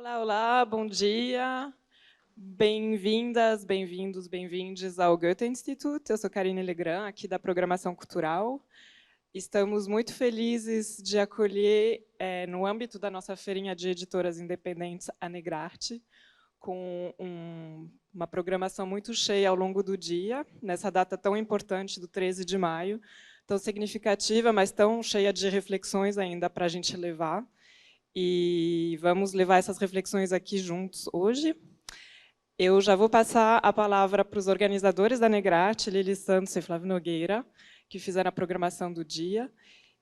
Olá, olá, bom dia. Bem-vindas, bem-vindos, bem-vindes ao Goethe-Institut. Eu sou Karine Legrand, aqui da Programação Cultural. Estamos muito felizes de acolher, no âmbito da nossa feirinha de editoras independentes, a Negrarte, com uma programação muito cheia ao longo do dia, nessa data tão importante do 13 de maio, tão significativa, mas tão cheia de reflexões ainda para a gente levar. E vamos levar essas reflexões aqui juntos hoje. Eu já vou passar a palavra para os organizadores da Negrarte, Lili Santos e Flávio Nogueira, que fizeram a programação do dia,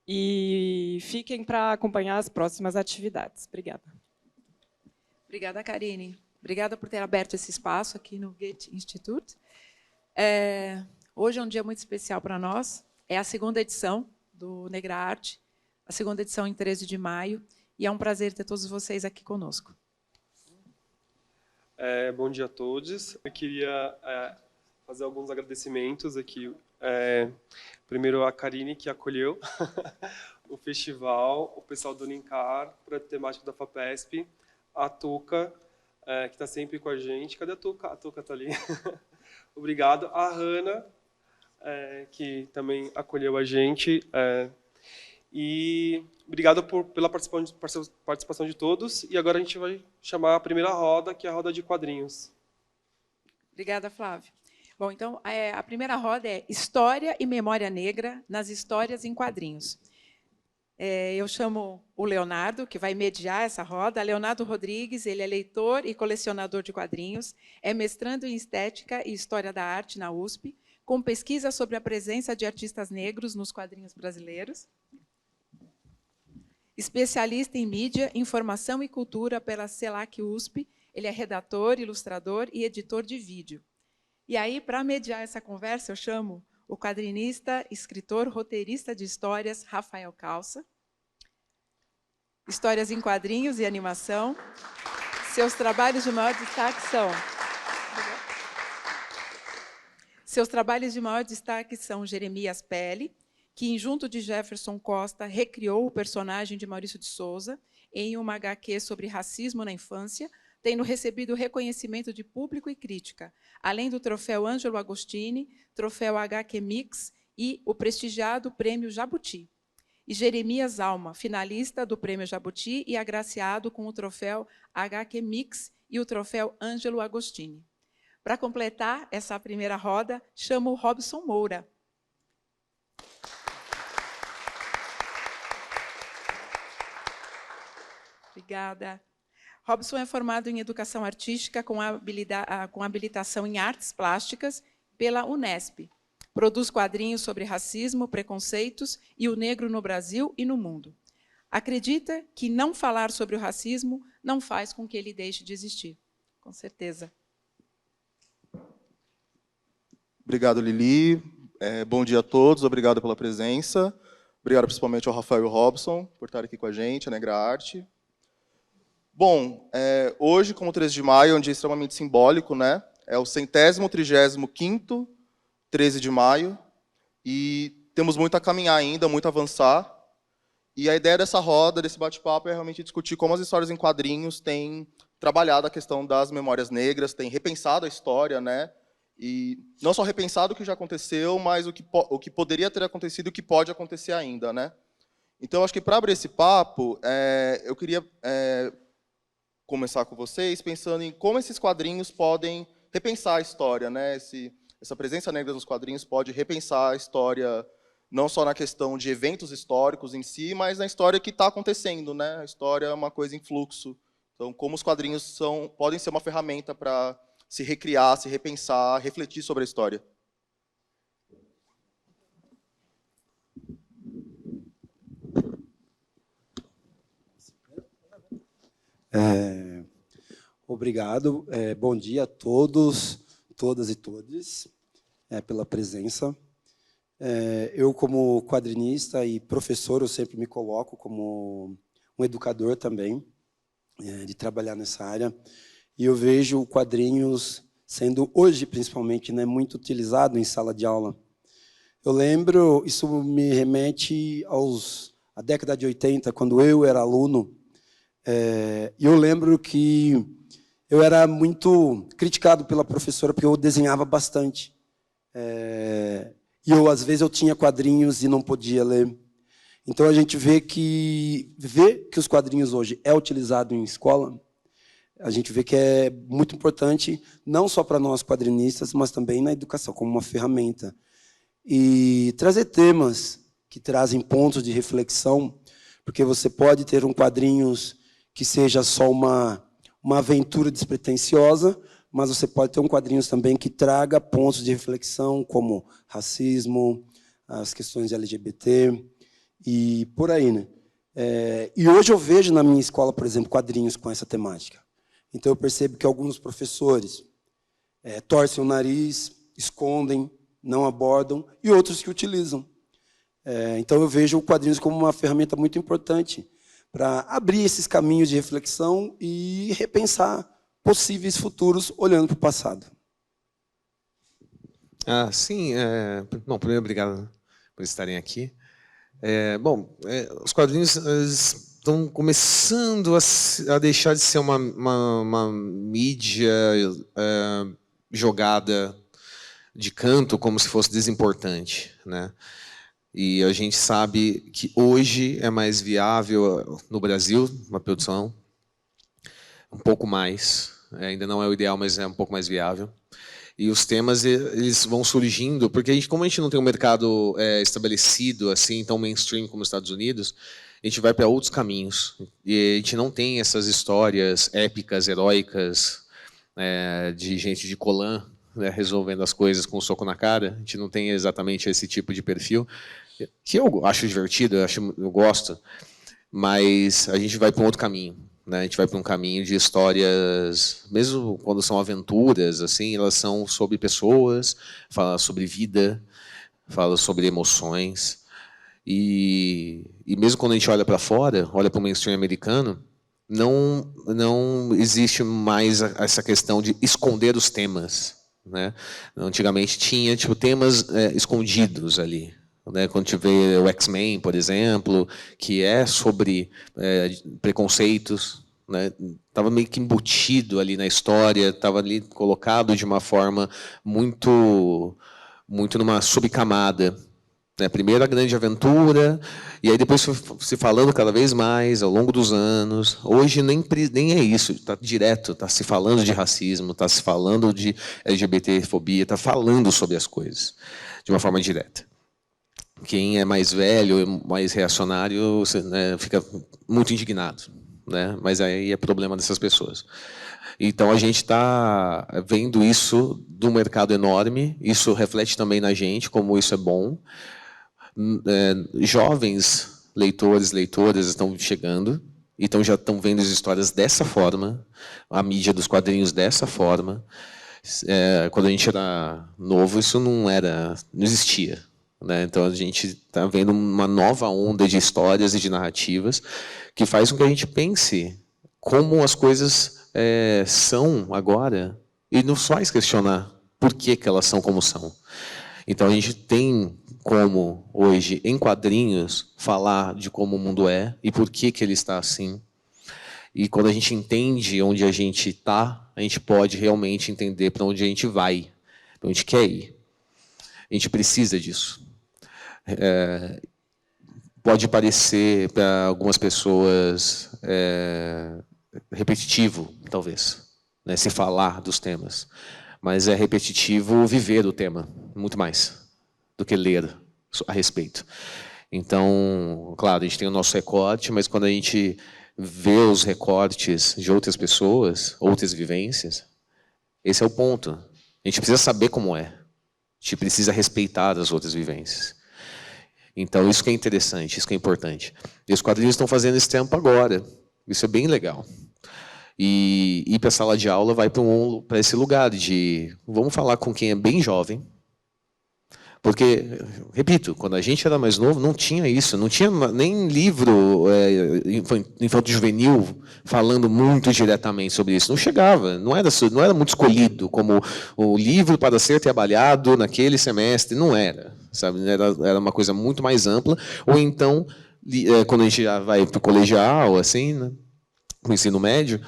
e fiquem para acompanhar as próximas atividades. Obrigada. Obrigada, Karine. Obrigada por ter aberto esse espaço aqui no Goethe-Institut. Hoje é um dia muito especial para nós. É a segunda edição do Negrarte, a segunda edição em 13 de maio, e é um prazer ter todos vocês aqui conosco. Bom dia a todos. Eu queria fazer alguns agradecimentos aqui. Primeiro, a Karine, que acolheu o festival, o pessoal do Unincar, para a temática da FAPESP, a Tuca, que está sempre com a gente. Cadê a Tuca? A Tuca está ali. Obrigado. A Hanna, que também acolheu a gente. E obrigado pela participação de todos. E agora a gente vai chamar a primeira roda, que é a roda de quadrinhos. Obrigada, Flávio. Bom, então, a primeira roda é História e Memória Negra nas histórias em quadrinhos. Eu chamo o Leonardo, que vai mediar essa roda. Leonardo Rodrigues, ele é leitor e colecionador de quadrinhos, é mestrando em Estética e História da Arte na USP, com pesquisa sobre a presença de artistas negros nos quadrinhos brasileiros. Especialista em mídia, informação e cultura pela CELAC USP, ele é redator, ilustrador e editor de vídeo. E aí, para mediar essa conversa, eu chamo o quadrinista, escritor, roteirista de histórias, Rafael Calça. Histórias em quadrinhos e animação. Seus trabalhos de maior destaque são Jeremias Pele, que, junto de Jefferson Costa, recriou o personagem de Maurício de Souza em uma HQ sobre racismo na infância, tendo recebido reconhecimento de público e crítica, além do troféu Ângelo Agostini, troféu HQ Mix e o prestigiado Prêmio Jabuti. E Jeremias Alma, finalista do Prêmio Jabuti e agraciado com o troféu HQ Mix e o troféu Ângelo Agostini. Para completar essa primeira roda, chamo o Robson Moura. Obrigada. Robson é formado em Educação Artística com habilitação em Artes Plásticas pela Unesp. Produz quadrinhos sobre racismo, preconceitos e o negro no Brasil e no mundo. Acredita que não falar sobre o racismo não faz com que ele deixe de existir. Com certeza. Obrigado, Lili. Bom dia a todos. Obrigado pela presença. Obrigado principalmente ao Rafael e ao Robson por estar aqui com a gente, a Negrarte. Bom, hoje, como 13 de maio, é um dia extremamente simbólico, né? É o 135º 13 de maio, e temos muito a caminhar ainda, muito a avançar. E a ideia dessa roda, desse bate-papo, é realmente discutir como as histórias em quadrinhos têm trabalhado a questão das memórias negras, têm repensado a história, né? E não só repensado o que já aconteceu, mas o que poderia ter acontecido e o que pode acontecer ainda, né? Então, acho que para abrir esse papo, eu queria começar com vocês pensando em como esses quadrinhos podem repensar a história, né? Essa presença negra nos quadrinhos pode repensar a história, não só na questão de eventos históricos em si, mas na história que está acontecendo, né? A história é uma coisa em fluxo. Então, como os quadrinhos podem ser uma ferramenta para se recriar, se repensar, refletir sobre a história. Obrigado. Bom dia a todos, todas e todes, pela presença. Eu, como quadrinista e professor, eu sempre me coloco como um educador também, de trabalhar nessa área. E eu vejo quadrinhos sendo, hoje, principalmente, né, muito utilizado em sala de aula. Eu lembro, isso me remete à década de 80, quando eu era aluno. E eu lembro que eu era muito criticado pela professora porque eu desenhava bastante. E às vezes eu tinha quadrinhos e não podia ler. Então a gente vê que os quadrinhos hoje é utilizado em escola. A gente vê que é muito importante, não só para nós quadrinistas, mas também na educação, como uma ferramenta. E trazer temas que trazem pontos de reflexão, porque você pode ter quadrinhos que seja só uma aventura despretensiosa, mas você pode ter quadrinhos também que traga pontos de reflexão, como racismo, as questões de LGBT, e por aí, né? E hoje eu vejo na minha escola, por exemplo, quadrinhos com essa temática. Então, eu percebo que alguns professores torcem o nariz, escondem, não abordam, e outros que utilizam. Então, eu vejo quadrinhos como uma ferramenta muito importante para abrir esses caminhos de reflexão e repensar possíveis futuros olhando para o passado. Sim. Bom, primeiro, obrigado por estarem aqui. Os quadrinhos estão começando a deixar de ser uma mídia jogada de canto como se fosse desimportante, né? E a gente sabe que hoje é mais viável no Brasil uma produção, um pouco mais, ainda não é o ideal, mas é um pouco mais viável. E os temas eles vão surgindo, porque como a gente não tem um mercado estabelecido, assim, tão mainstream como os Estados Unidos, a gente vai para outros caminhos. E a gente não tem essas histórias épicas, heróicas, de gente de colã, né, resolvendo as coisas com um soco na cara. A gente não tem exatamente esse tipo de perfil, que eu acho divertido, eu gosto, mas a gente vai para um outro caminho. A gente vai para um caminho de histórias, mesmo quando são aventuras, assim, elas são sobre pessoas, fala sobre vida, fala sobre emoções. E mesmo quando a gente olha para fora, olha para o mainstream americano, não existe mais essa questão de esconder os temas, né? Antigamente tinha temas escondidos ali. Quando a gente vê o X-Men, por exemplo, que é sobre preconceitos, né? Estava meio que embutido ali na história, estava ali colocado de uma forma muito numa subcamada. Primeiro a grande aventura, e aí depois se falando cada vez mais ao longo dos anos. Hoje nem é isso, está direto, está se falando de racismo, está se falando de LGBT-fobia, está falando sobre as coisas de uma forma direta. Quem é mais velho, mais reacionário, né, fica muito indignado, né? Mas aí é problema dessas pessoas. Então a gente está vendo isso de um mercado enorme, isso reflete também na gente, como isso é bom. Jovens leitores, leitoras estão chegando, então já estão vendo as histórias dessa forma, a mídia dos quadrinhos dessa forma. Quando a gente era novo, isso não existia. Então a gente está vendo uma nova onda de histórias e de narrativas que faz com que a gente pense como as coisas são agora e nos faz questionar por que elas são como são. Então a gente tem como hoje em quadrinhos falar de como o mundo é e por que ele está assim. E quando a gente entende onde a gente está, a gente pode realmente entender para onde a gente vai, para onde quer ir. A gente precisa disso. Pode parecer para algumas pessoas repetitivo, talvez, né, se falar dos temas, mas é repetitivo viver o tema, muito mais do que ler a respeito. Então, claro, a gente tem o nosso recorte, mas quando a gente vê os recortes de outras pessoas, outras vivências, esse é o ponto. A gente precisa saber como é. A gente precisa respeitar as outras vivências. Então, isso que é interessante, isso que é importante. E os quadrinhos estão fazendo esse tempo agora. Isso é bem legal. E ir para a sala de aula vai para esse lugar de... Vamos falar com quem é bem jovem. Porque, repito, quando a gente era mais novo, não tinha isso. Não tinha nem livro infanto-juvenil falando muito diretamente sobre isso. Não chegava. Não era muito escolhido como o livro para ser trabalhado naquele semestre. Não era. Sabe? Era uma coisa muito mais ampla. Ou então, quando a gente já vai para o colegial, assim, né? o ensino médio,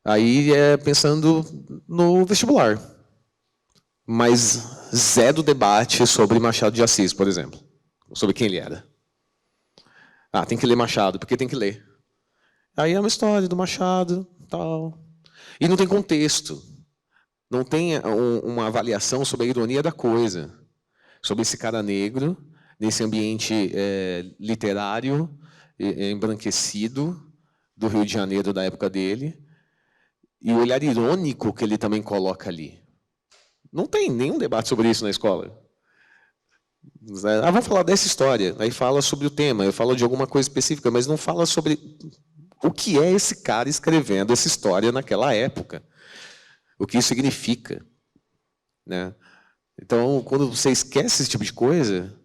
aí é pensando no vestibular. Mas zero debate sobre Machado de Assis, por exemplo. Sobre quem ele era. Ah, tem que ler Machado, porque tem que ler. Aí é uma história do Machado, tal. E não tem contexto. Não tem uma avaliação sobre a ironia da coisa. Sobre esse cara negro, nesse ambiente literário, embranquecido, do Rio de Janeiro da época dele, e o olhar irônico que ele também coloca ali. Não tem nenhum debate sobre isso na escola. Ah, vamos falar dessa história. Aí fala sobre o tema, eu falo de alguma coisa específica, mas não fala sobre o que é esse cara escrevendo essa história naquela época. O que isso significa. Né? Então, quando você esquece esse tipo de coisa,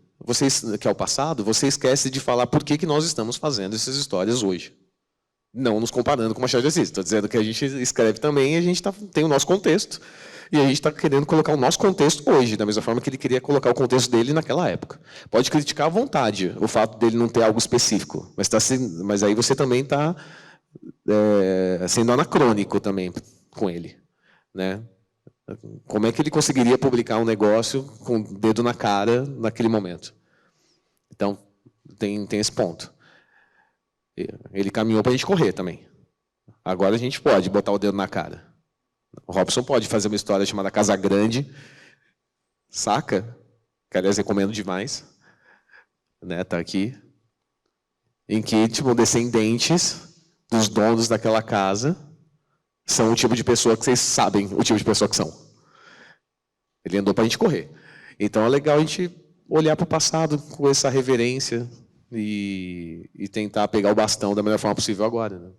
que é o passado, você esquece de falar por que nós estamos fazendo essas histórias hoje. Não nos comparando com Machado de Assis. Estou dizendo que a gente escreve também e a gente tem o nosso contexto. E a gente está querendo colocar o nosso contexto hoje, da mesma forma que ele queria colocar o contexto dele naquela época. Pode criticar à vontade o fato dele não ter algo específico, mas aí você também está sendo anacrônico também com ele. Né? Como é que ele conseguiria publicar um negócio com o dedo na cara naquele momento? Então, tem esse ponto. Ele caminhou para a gente correr também. Agora a gente pode botar o dedo na cara. O Robson pode fazer uma história chamada Casa Grande, saca? Que, aliás, recomendo demais. Né, tá aqui. Em que, tipo, descendentes dos donos daquela casa são o tipo de pessoa que vocês sabem o tipo de pessoa que são. Ele andou para a gente correr. Então é legal a gente olhar para o passado com essa reverência e tentar pegar o bastão da melhor forma possível agora. Né?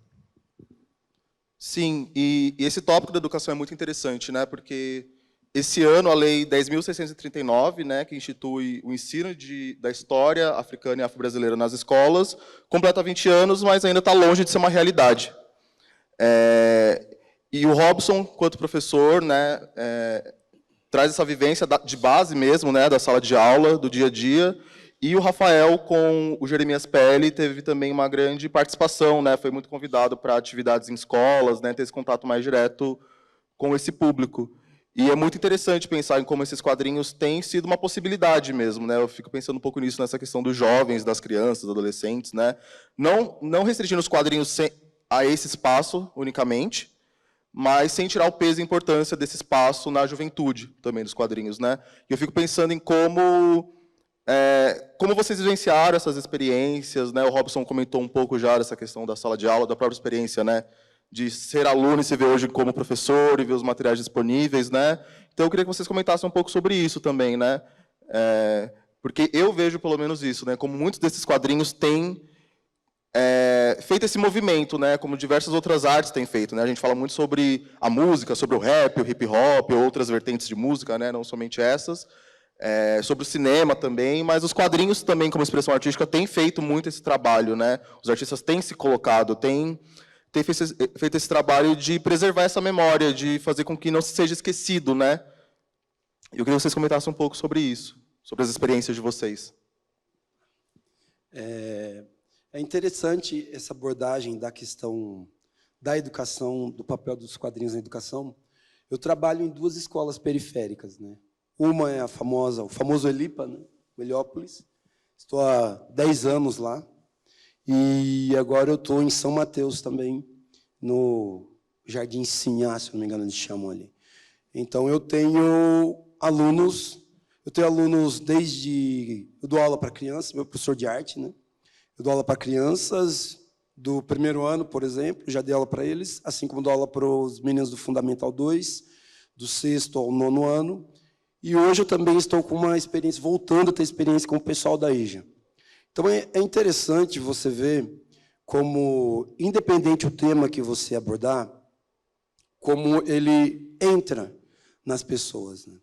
Sim, e esse tópico da educação é muito interessante, né? Porque esse ano a Lei 10.639, né, que institui o ensino da história africana e afro-brasileira nas escolas, completa 20 anos, mas ainda está longe de ser uma realidade. E o Robson, enquanto professor, né, traz essa vivência de base mesmo, né, da sala de aula, do dia a dia. E o Rafael, com o Jeremias Pele, teve também uma grande participação, né, foi muito convidado para atividades em escolas, né, ter esse contato mais direto com esse público. E é muito interessante pensar em como esses quadrinhos têm sido uma possibilidade mesmo, né? Eu fico pensando um pouco nisso, nessa questão dos jovens, das crianças, dos adolescentes, né? Não restringindo os quadrinhos a esse espaço unicamente, mas sem tirar o peso e a importância desse espaço na juventude também dos quadrinhos, né? E eu fico pensando em como vocês vivenciaram essas experiências, né? O Robson comentou um pouco já dessa questão da sala de aula, da própria experiência, né? De ser aluno e se ver hoje como professor e ver os materiais disponíveis, né? Então eu queria que vocês comentassem um pouco sobre isso também, né? Porque eu vejo pelo menos isso, né? Como muitos desses quadrinhos têm feito esse movimento, né? Como diversas outras artes têm feito, né? A gente fala muito sobre a música, sobre o rap, o hip hop, outras vertentes de música, né? Não somente essas. Sobre o cinema também, mas os quadrinhos também, como expressão artística, têm feito muito esse trabalho, né? Os artistas têm se colocado, têm feito esse trabalho de preservar essa memória, de fazer com que não seja esquecido, né? Eu queria que vocês comentassem um pouco sobre isso, sobre as experiências de vocês. É interessante essa abordagem da questão da educação, do papel dos quadrinhos na educação. Eu trabalho em 2 escolas periféricas, né? Uma é o famoso Elipa, né? O Heliópolis. Estou há 10 anos lá. E agora eu estou em São Mateus também, no Jardim Sinhá, se não me engano, eles chamam ali. Então, eu tenho alunos desde... Eu dou aula para crianças, meu professor de arte, né? Eu dou aula para crianças do 1º ano, por exemplo, já dei aula para eles, assim como dou aula para os meninos do Fundamental 2, do 6º ao 9º ano. E hoje eu também estou com uma experiência, voltando a ter experiência com o pessoal da EJA. Então, é interessante você ver como, independente do tema que você abordar, como ele entra nas pessoas. Né?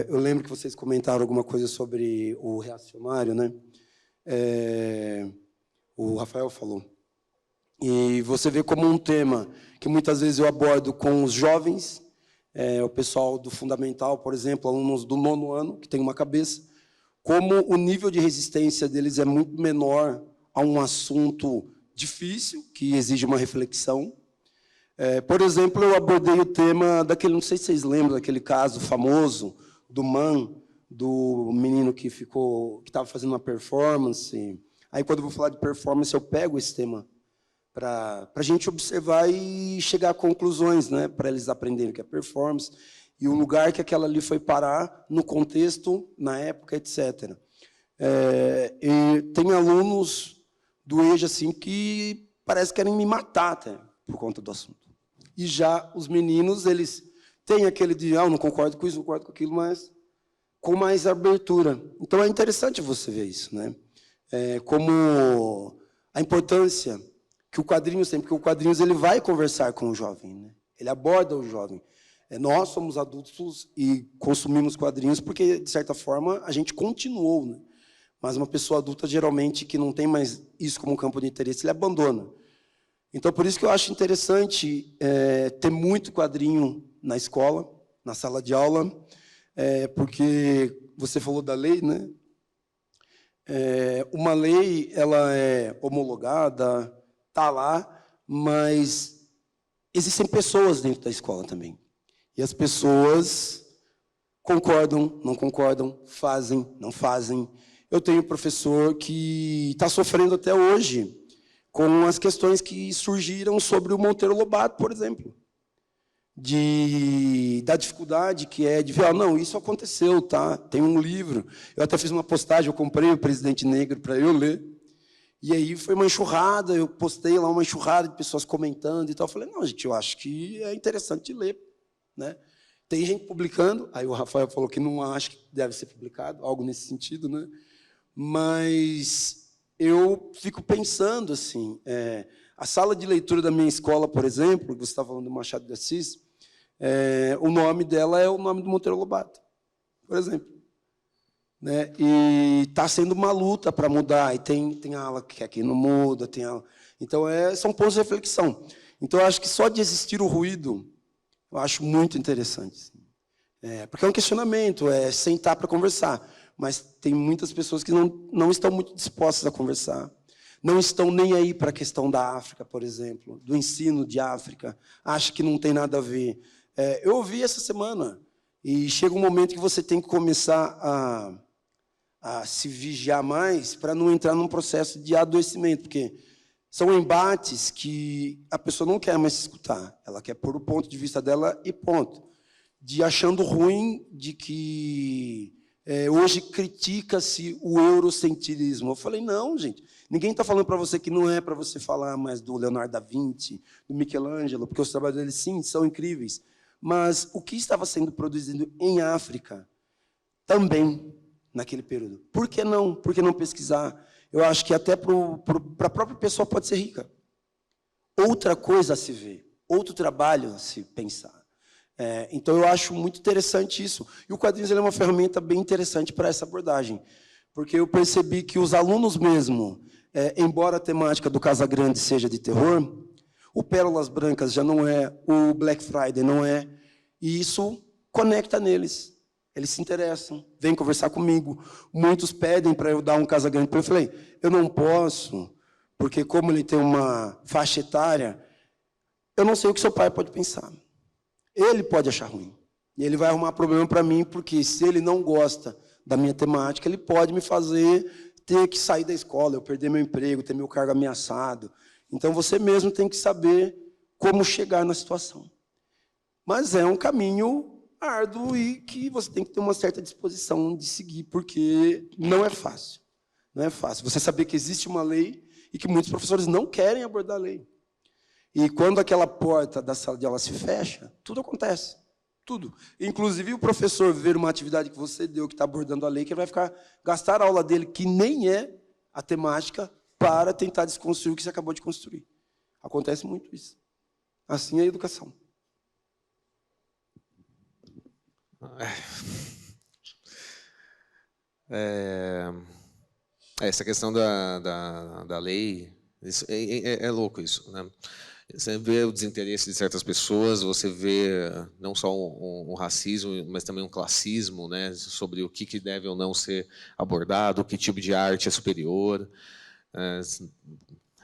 Eu lembro que vocês comentaram alguma coisa sobre o reacionário, né? O Rafael falou. E você vê como um tema que muitas vezes eu abordo com os jovens, o pessoal do Fundamental, por exemplo, alunos do 9º ano, que tem uma cabeça, como o nível de resistência deles é muito menor a um assunto difícil, que exige uma reflexão. Por exemplo, eu abordei o tema daquele, não sei se vocês lembram, daquele caso famoso do Man, do menino que estava fazendo uma performance. Aí, quando eu vou falar de performance, eu pego esse tema para a gente observar e chegar a conclusões, né, para eles aprenderem o que é performance e o lugar que aquela ali foi parar no contexto, na época, etc. E tem alunos do EJA assim, que parece que querem me matar até, por conta do assunto. E já os meninos, eles têm aquele de, eu não concordo com isso, não concordo com aquilo, mas com mais abertura. Então, é interessante você ver isso, né? Como a importância que o quadrinhos tem, porque o quadrinhos ele vai conversar com o jovem, né? Ele aborda o jovem. Nós somos adultos e consumimos quadrinhos porque, de certa forma, a gente continuou, né? Mas uma pessoa adulta, geralmente, que não tem mais isso como campo de interesse, ele abandona. Então, por isso que eu acho interessante ter muito quadrinho na escola, na sala de aula, porque você falou da lei, né? Uma lei, ela é homologada, está lá, mas existem pessoas dentro da escola também. E as pessoas concordam, não concordam, fazem, não fazem. Eu tenho um professor que está sofrendo até hoje com as questões que surgiram sobre o Monteiro Lobato, por exemplo. Da dificuldade que é de ver, não, isso aconteceu, tá? Tem um livro. Eu até fiz uma postagem, eu comprei o Presidente Negro para eu ler. E aí foi uma enxurrada, eu postei lá uma enxurrada de pessoas comentando e tal. Eu falei, não, gente, eu acho que é interessante ler, né? Tem gente publicando, aí o Rafael falou que não acha que deve ser publicado, algo nesse sentido, né? Mas eu fico pensando assim, a sala de leitura da minha escola, por exemplo, você está falando do Machado de Assis, o nome dela é o nome do Monteiro Lobato, por exemplo. Né? E está sendo uma luta para mudar, e tem ala que aqui não muda, tem ala. Então, são pontos de reflexão. Então, eu acho que só de existir o ruído, eu acho muito interessante. Porque é um questionamento, é sentar para conversar, mas tem muitas pessoas que não estão muito dispostas a conversar, não estão nem aí para a questão da África, por exemplo, do ensino de África, acha que não tem nada a ver. Eu ouvi essa semana, e chega um momento que você tem que começar a se vigiar mais para não entrar num processo de adoecimento, porque são embates que a pessoa não quer mais escutar, ela quer pôr o ponto de vista dela e ponto. De achando ruim de que hoje critica-se o eurocentrismo. Eu falei, não, gente, ninguém está falando para você que não é para você falar mais do Leonardo da Vinci, do Michelangelo, porque os trabalhos deles, sim, são incríveis, mas o que estava sendo produzido em África também, naquele período. Por que não? Por que não pesquisar? Eu acho que até para a própria pessoa pode ser rica. Outra coisa a se ver, outro trabalho a se pensar. Então, eu acho muito interessante isso. E o quadrinhos é uma ferramenta bem interessante para essa abordagem, porque eu percebi que os alunos mesmo, embora a temática do Casa Grande seja de terror, o Pérolas Brancas já não é, o Black Friday não é, e isso conecta neles. Eles se interessam, vêm conversar comigo. Muitos pedem para eu dar um Casa Grande para ele. Eu falei, eu não posso, porque como ele tem uma faixa etária, eu não sei o que seu pai pode pensar. Ele pode achar ruim. E ele vai arrumar problema para mim, porque se ele não gosta da minha temática, ele pode me fazer ter que sair da escola, eu perder meu emprego, ter meu cargo ameaçado. Então, você mesmo tem que saber como chegar na situação. Mas é um caminho árduo e que você tem que ter uma certa disposição de seguir, porque não é fácil. Não é fácil. Você saber que existe uma lei e que muitos professores não querem abordar a lei. E quando aquela porta da sala de aula se fecha, tudo acontece. Tudo. Inclusive, o professor ver uma atividade que você deu, que está abordando a lei, que ele vai gastar a aula dele, que nem é a temática, para tentar desconstruir o que você acabou de construir. Acontece muito isso. Assim é a educação. Essa questão da lei, é louco isso, né? Você vê o desinteresse de certas pessoas, você vê não só um racismo, mas também um classismo, né, sobre o que deve ou não ser abordado, que tipo de arte é superior.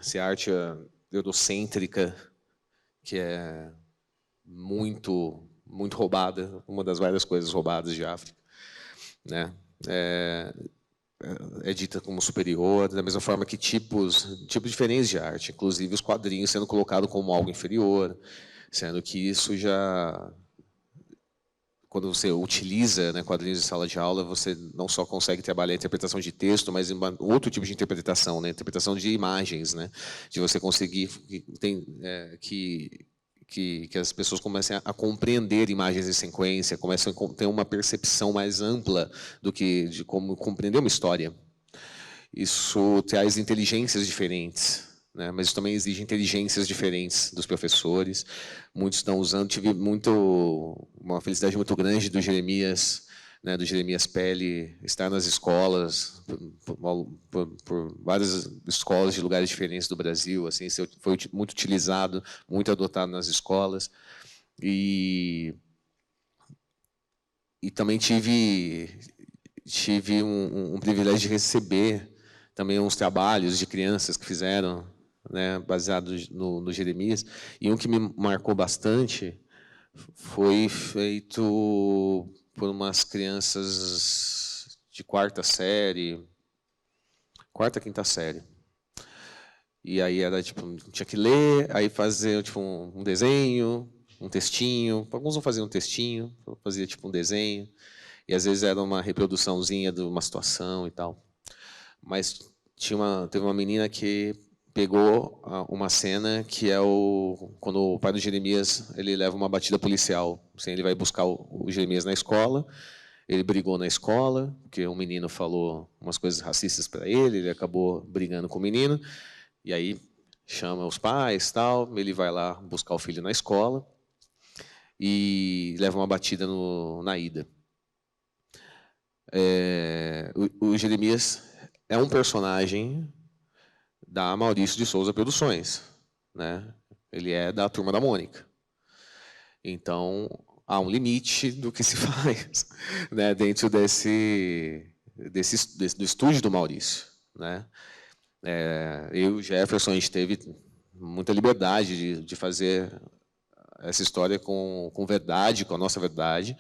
essa arte eurocêntrica, que é muito roubada, uma das várias coisas roubadas de África, né? É dita como superior, da mesma forma que tipos diferentes de arte, inclusive os quadrinhos sendo colocados como algo inferior, sendo que isso já, quando você utiliza, né, quadrinhos de sala de aula, você não só consegue trabalhar a interpretação de texto, mas outro tipo de interpretação, né, interpretação de imagens, né, de você conseguir que as pessoas comecem a compreender imagens em sequência, comecem a ter uma percepção mais ampla de como compreender uma história. Isso traz inteligências diferentes, né? Mas isso também exige inteligências diferentes dos professores. Muitos estão usando. Tive uma felicidade muito grande do Jeremias, né, do Jeremias Pelle, estar nas escolas, por várias escolas de lugares diferentes do Brasil, assim, foi muito utilizado, muito adotado nas escolas. E também tive um privilégio de receber também uns trabalhos de crianças que fizeram, né, baseados no Jeremias. E um que me marcou bastante foi feito por umas crianças de quarta, quinta série. E aí era tipo, tinha que ler, aí fazer tipo um desenho, um textinho. Alguns não faziam um textinho, fazia tipo um desenho. E às vezes era uma reproduçãozinha de uma situação e tal. Mas teve uma menina que pegou uma cena que é quando o pai do Jeremias ele leva uma batida policial. Assim, ele vai buscar o Jeremias na escola. Ele brigou na escola, porque um menino falou umas coisas racistas para ele. Ele acabou brigando com o menino. E aí chama os pais, tal. Ele vai lá buscar o filho na escola e leva uma batida na ida. O Jeremias é um personagem da Maurício de Souza Produções, né? Ele é da Turma da Mônica. Então, há um limite do que se faz, né, dentro do estúdio do Maurício, né? Eu e o Jefferson, a gente teve muita liberdade de fazer essa história com verdade, com a nossa verdade,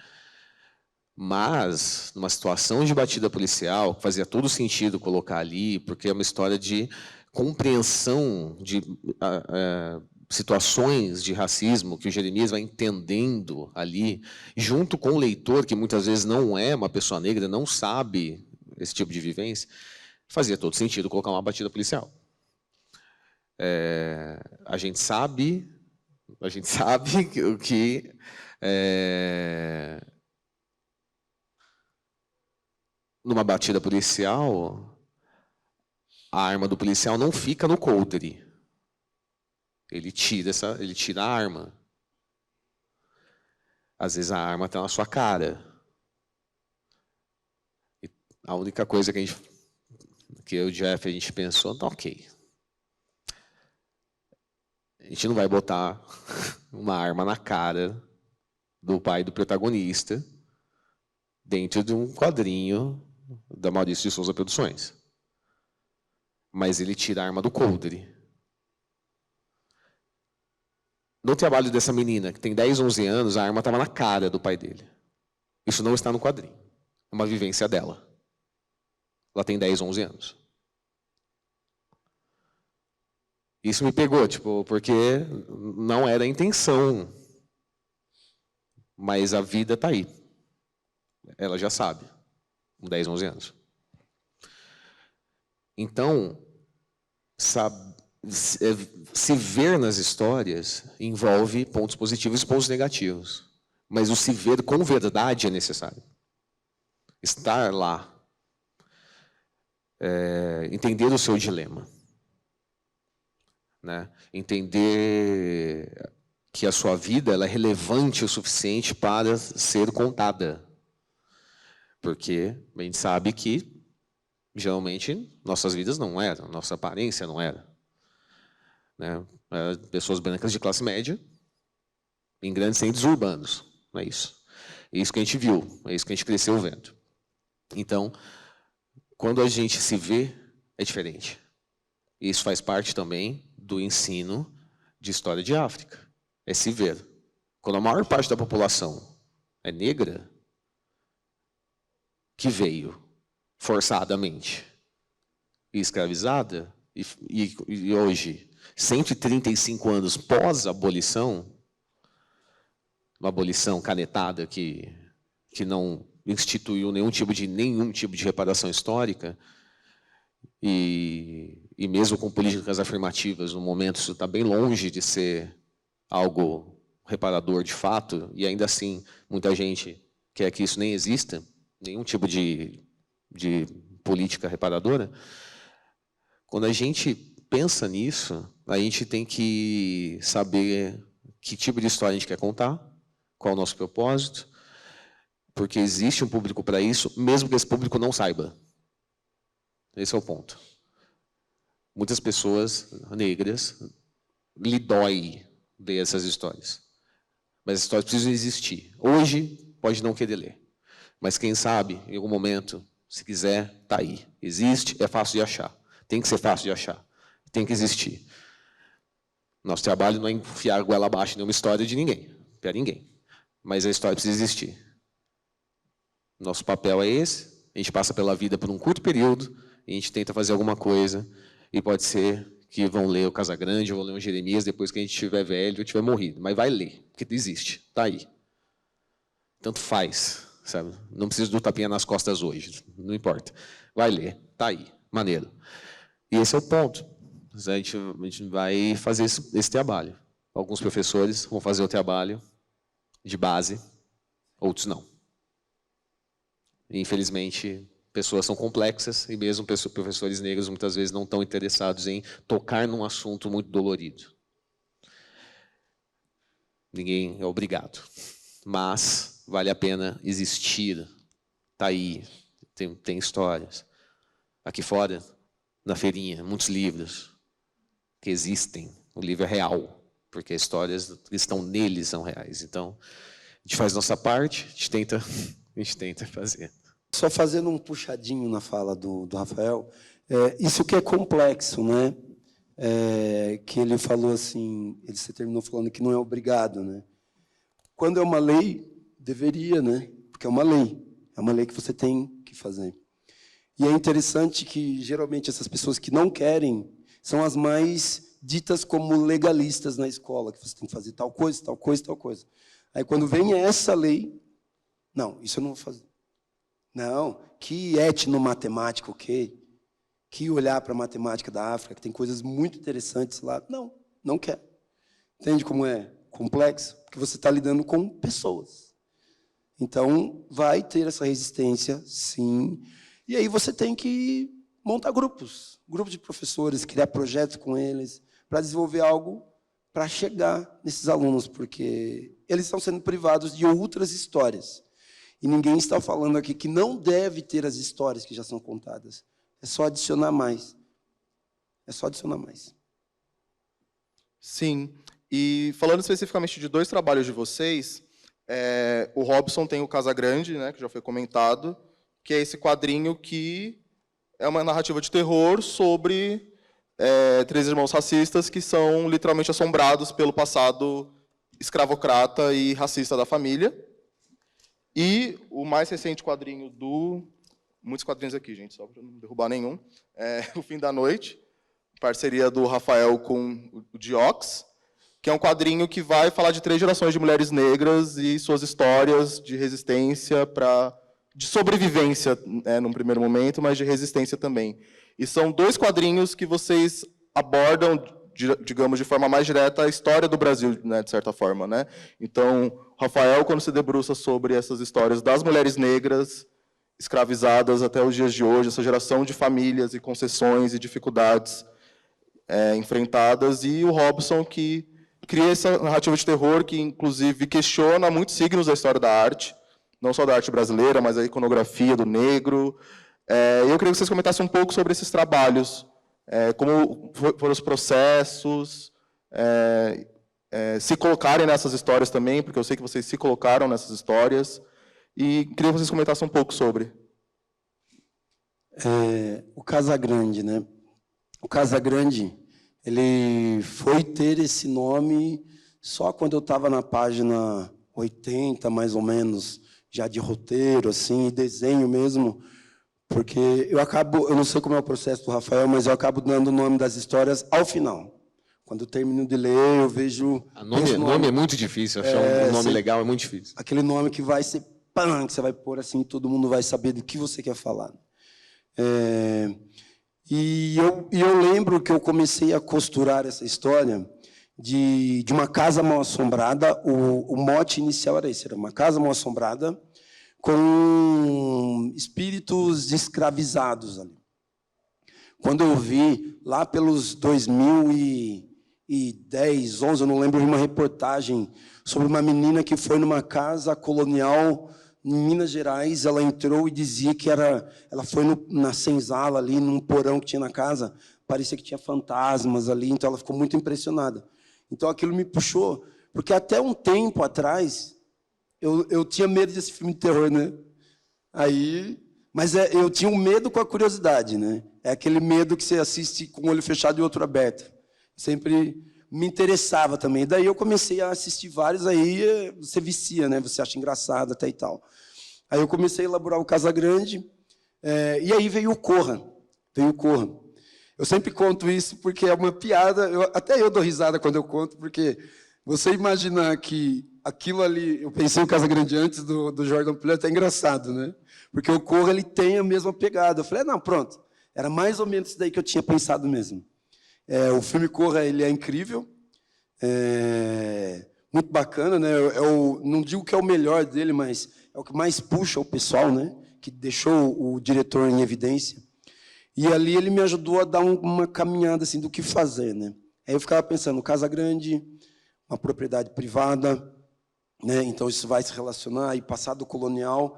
mas, numa situação de batida policial, fazia todo sentido colocar ali, porque é uma história de compreensão de situações de racismo que o Jeremias vai entendendo ali, junto com o leitor, que muitas vezes não é uma pessoa negra, não sabe esse tipo de vivência, fazia todo sentido colocar uma batida policial. A gente sabe que numa batida policial, a arma do policial não fica no coldre. Ele tira a arma. Às vezes a arma está na sua cara. E a única coisa que eu e o Jeff a gente pensou, tá ok. A gente não vai botar uma arma na cara do pai do protagonista dentro de um quadrinho da Maurício de Souza Produções. Mas ele tira a arma do coldre. No trabalho dessa menina, que tem 10, 11 anos, a arma estava na cara do pai dele. Isso não está no quadrinho. É uma vivência dela. Ela tem 10, 11 anos. Isso me pegou, porque não era a intenção. Mas a vida está aí. Ela já sabe. Com 10, 11 anos. Então, se ver nas histórias envolve pontos positivos e pontos negativos. Mas o se ver com verdade é necessário. Estar lá. Entender o seu dilema. Né? Entender que a sua vida ela é relevante o suficiente para ser contada. Porque a gente sabe que, geralmente, nossas vidas não eram, nossa aparência não era. Né? Pessoas brancas de classe média em grandes centros urbanos. Não é isso. É isso que a gente viu, é isso que a gente cresceu vendo. Então, quando a gente se vê, é diferente. Isso faz parte também do ensino de história de África. É se ver. Quando a maior parte da população é negra, que veio forçadamente e escravizada, e hoje, 135 anos pós-abolição, uma abolição canetada que não instituiu nenhum tipo de reparação histórica, e mesmo com políticas afirmativas, no momento isso está bem longe de ser algo reparador de fato, e ainda assim muita gente quer que isso nem exista, nenhum tipo de política reparadora. Quando a gente pensa nisso, a gente tem que saber que tipo de história a gente quer contar, qual é o nosso propósito, porque existe um público para isso, mesmo que esse público não saiba. Esse é o ponto. Muitas pessoas negras lhe dói ver essas histórias. Mas as histórias precisam existir. Hoje, pode não querer ler. Mas quem sabe, em algum momento, se quiser, está aí. Existe, é fácil de achar. Tem que ser fácil de achar. Tem que existir. Nosso trabalho não é enfiar a goela abaixo em nenhuma história de ninguém. Para ninguém. Mas a história precisa existir. Nosso papel é esse. A gente passa pela vida por um curto período, e a gente tenta fazer alguma coisa, e pode ser que vão ler o Casagrande, ou vão ler o Jeremias, depois que a gente estiver velho, ou tiver morrido. Mas vai ler, porque existe, está aí. Tanto faz, sabe? Não precisa do tapinha nas costas hoje, não importa. Vai ler, está aí, maneiro. E esse é o ponto. A gente vai fazer esse trabalho. Alguns professores vão fazer o trabalho de base, outros não. E, infelizmente, pessoas são complexas e mesmo professores negros muitas vezes não estão interessados em tocar num assunto muito dolorido. Ninguém é obrigado, mas vale a pena existir. Está aí, tem histórias. Aqui fora, na feirinha, muitos livros que existem. O livro é real, porque as histórias que estão neles são reais. Então, a gente faz nossa parte, a gente tenta fazer. Só fazendo um puxadinho na fala do Rafael, isso que é complexo, né? Que ele falou assim, você terminou falando que não é obrigado, né? Quando é uma lei, deveria, né? Porque é uma lei que você tem que fazer. E é interessante que, geralmente, essas pessoas que não querem são as mais ditas como legalistas na escola, que você tem que fazer tal coisa, tal coisa, tal coisa. Aí, quando vem essa lei, não, isso eu não vou fazer. Não, que etnomatemática, ok? Que olhar para a matemática da África, que tem coisas muito interessantes lá. Não quer. Entende como é complexo? Porque você está lidando com pessoas. Então, vai ter essa resistência, sim. E aí você tem que montar grupos de professores, criar projetos com eles, para desenvolver algo para chegar nesses alunos, porque eles estão sendo privados de outras histórias. E ninguém está falando aqui que não deve ter as histórias que já são contadas. É só adicionar mais. É só adicionar mais. Sim. E falando especificamente de dois trabalhos de vocês, o Robson tem o Casagrande, né, que já foi comentado, que é esse quadrinho que é uma narrativa de terror sobre três irmãos racistas que são literalmente assombrados pelo passado escravocrata e racista da família. E o mais recente quadrinho muitos quadrinhos aqui, gente, só para não derrubar nenhum, O Fim da Noite, parceria do Rafael com o Diox, que é um quadrinho que vai falar de 3 gerações de mulheres negras e suas histórias de resistência, de sobrevivência, num primeiro momento, mas de resistência também. E são 2 quadrinhos que vocês abordam, digamos, de forma mais direta, a história do Brasil, né, de certa forma, né? Então, Rafael, quando se debruça sobre essas histórias das mulheres negras escravizadas até os dias de hoje, essa geração de famílias e concessões e dificuldades enfrentadas, e o Robson, que cria essa narrativa de terror que, inclusive, questiona muitos signos da história da arte, não só da arte brasileira, mas a iconografia do negro. Eu queria que vocês comentassem um pouco sobre esses trabalhos, como foram os processos, se colocarem nessas histórias também, porque eu sei que vocês se colocaram nessas histórias, e queria que vocês comentassem um pouco sobre. O Casagrande, né? o Casagrande, ele foi ter esse nome só quando eu estava na página 80, mais ou menos, já de roteiro, assim, desenho mesmo, porque eu não sei como é o processo do Rafael, mas eu acabo dando o nome das histórias ao final. Quando eu termino de ler, eu vejo... Nome é muito difícil, achar um nome legal é muito difícil. Aquele nome que vai ser pã, que você vai pôr assim, todo mundo vai saber do que você quer falar. E eu lembro que eu comecei a costurar essa história de uma casa mal-assombrada. O mote inicial era esse, era uma casa mal-assombrada com espíritos escravizados ali. Quando eu vi, lá pelos 2010, 11, eu não lembro, de uma reportagem sobre uma menina que foi numa casa colonial em Minas Gerais. Ela entrou e dizia que ela foi na senzala ali, num porão que tinha na casa, parecia que tinha fantasmas ali, então ela ficou muito impressionada. Então aquilo me puxou, porque até um tempo atrás eu tinha medo desse filme de terror, né? Mas eu tinha um medo com a curiosidade, né? É aquele medo que você assiste com o olho fechado e o outro aberto. Sempre me interessava também. Daí eu comecei a assistir vários, aí você vicia, né? Você acha engraçado até e tal. Aí eu comecei a elaborar o Casagrande, e aí veio o Corra. Eu sempre conto isso porque é uma piada, até eu dou risada quando eu conto, porque você imaginar que aquilo ali, eu pensei o Casagrande antes do Jordan Peele, é até engraçado, né? Porque o Corra, ele tem a mesma pegada. Eu falei, não, pronto, era mais ou menos isso daí que eu tinha pensado mesmo. O filme Corra, ele é incrível, muito bacana, né? Não digo que é o melhor dele, mas é o que mais puxa o pessoal, né? Que deixou o diretor em evidência. E ali ele me ajudou a dar uma caminhada assim, do que fazer, né? Aí eu ficava pensando, Casagrande, uma propriedade privada, né? Então isso vai se relacionar aí passado colonial.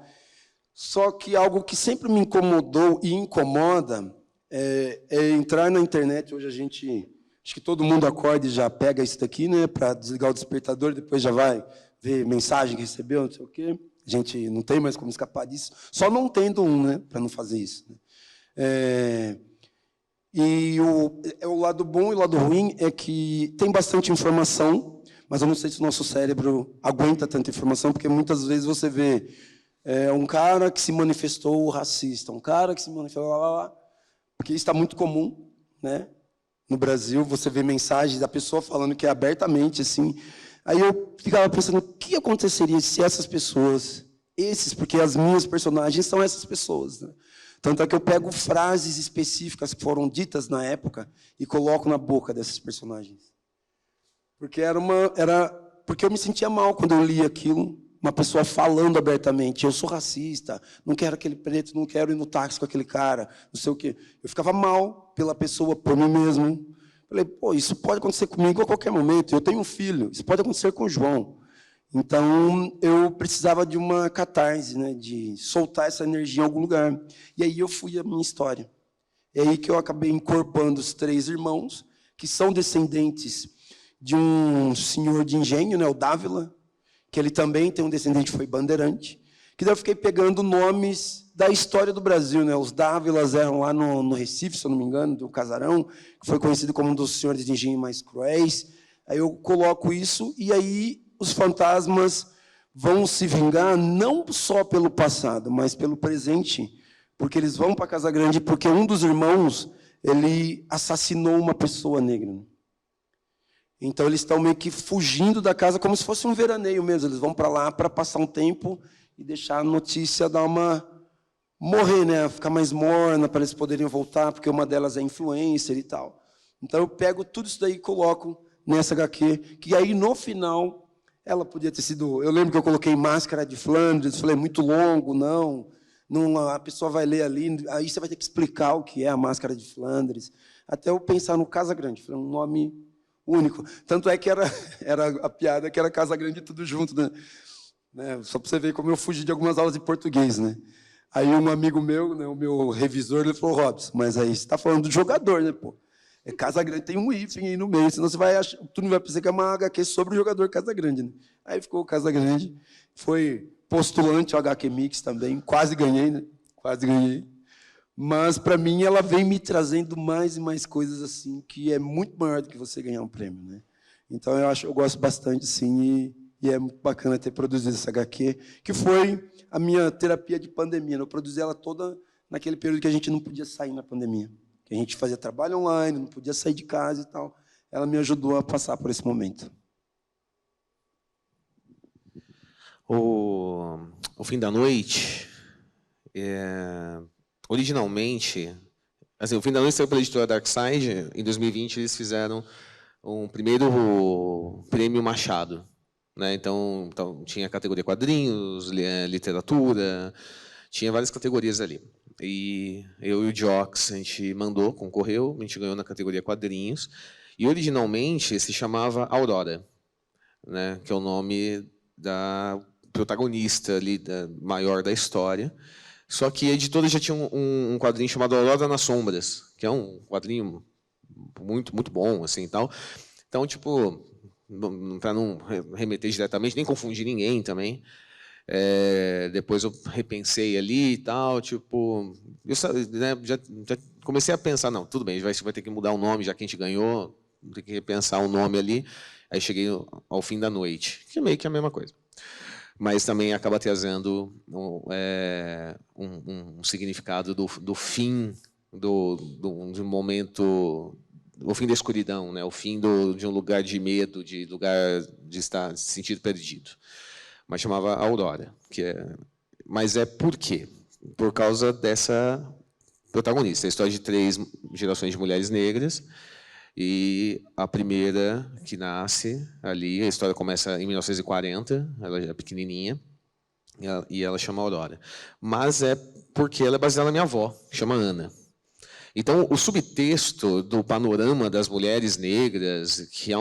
Só que algo que sempre me incomodou e incomoda é entrar na internet. Hoje acho que todo mundo acorda e já pega isso daqui, né, para desligar o despertador, depois já vai ver mensagem que recebeu, não sei o quê. A gente não tem mais como escapar disso, só não tendo né, para não fazer isso. Né? O lado bom e o lado ruim é que tem bastante informação, mas eu não sei se o nosso cérebro aguenta tanta informação, porque muitas vezes você vê um cara que se manifestou racista, um cara que se manifestou... Porque isso está muito comum, né? No Brasil, você vê mensagens da pessoa falando que é abertamente assim. Aí eu ficava pensando, o que aconteceria se essas pessoas, porque as minhas personagens são essas pessoas, né? Tanto é que eu pego frases específicas que foram ditas na época e coloco na boca dessas personagens. Porque porque eu me sentia mal quando eu lia aquilo, uma pessoa falando abertamente, eu sou racista, não quero aquele preto, não quero ir no táxi com aquele cara, não sei o quê. Eu ficava mal pela pessoa, por mim mesmo. Falei, pô, isso pode acontecer comigo a qualquer momento, eu tenho um filho, isso pode acontecer com o João. Então, eu precisava de uma catarse, né, de soltar essa energia em algum lugar. E aí eu fui a minha história. É aí que eu acabei incorporando os 3 irmãos, que são descendentes de um senhor de engenho, né, o Dávila, que ele também tem um descendente que foi bandeirante, que daí eu fiquei pegando nomes da história do Brasil, né? Os Dávilas eram lá no Recife, se eu não me engano, do Casarão, que foi conhecido como um dos senhores de engenho mais cruéis. Aí eu coloco isso, e aí os fantasmas vão se vingar não só pelo passado, mas pelo presente, porque eles vão para Casagrande, porque um dos irmãos, ele assassinou uma pessoa negra. Então, eles estão meio que fugindo da casa, como se fosse um veraneio mesmo. Eles vão para lá para passar um tempo e deixar a notícia dar morrer, né? Ficar mais morna, para eles poderem voltar, porque uma delas é influencer e tal. Então, eu pego tudo isso daí e coloco nessa HQ, que aí, no final, ela podia ter sido... Eu lembro que eu coloquei Máscara de Flandres, falei, muito longo, não, a pessoa vai ler ali, aí você vai ter que explicar o que é a Máscara de Flandres. Até eu pensar no Casagrande, falei, um nome... único. Tanto é que era a piada que era Casagrande tudo junto, né? Só para você ver como eu fugi de algumas aulas de português, né? Aí um amigo meu, né, o meu revisor, ele falou, Robson, mas aí você está falando do jogador, né, pô? Casagrande, tem um hífen aí no meio, senão você vai achar, tu não vai pensar que é uma HQ sobre o jogador Casagrande, né? Aí ficou o Casagrande, foi postulante ao HQ Mix também, quase ganhei, né? Quase ganhei. Mas, para mim, ela vem me trazendo mais e mais coisas assim, que é muito maior do que você ganhar um prêmio, né? Então, eu gosto bastante, sim, e é muito bacana ter produzido essa HQ, que foi a minha terapia de pandemia. Eu produzi ela toda naquele período que a gente não podia sair na pandemia, que a gente fazia trabalho online, não podia sair de casa e tal. Ela me ajudou a passar por esse momento. O Fim da Noite, originalmente, assim, o Fim da Noite saiu pela editora Darkside. Em 2020, eles fizeram um primeiro prêmio Machado, né? Então tinha a categoria quadrinhos, literatura, tinha várias categorias ali. E eu e o Jox, a gente concorreu, a gente ganhou na categoria quadrinhos. E originalmente se chamava Aurora, né? Que é o nome da protagonista ali, maior da história. Só que a editora já tinha um quadrinho chamado Aurora nas Sombras, que é um quadrinho muito, muito bom, assim, e tal. Então, tipo, para não remeter diretamente, nem confundir ninguém também, depois eu repensei ali e tal, tipo, já comecei a pensar, não, tudo bem, vai ter que mudar o nome, já que a gente ganhou, tem que repensar o nome ali. Aí cheguei ao Fim da Noite, que é meio que a mesma coisa. Mas também acaba trazendo um significado do fim de um momento, o fim da escuridão, né? O fim de um lugar de medo, de lugar de estar se sentir perdido. Mas chamava Aurora, mas por quê? Por causa dessa protagonista, a história de 3 gerações de mulheres negras. E a primeira que nasce ali, a história começa em 1940, ela já é pequenininha, e ela chama Aurora. Mas é porque ela é baseada na minha avó, que chama Ana. Então, o subtexto do panorama das mulheres negras, que há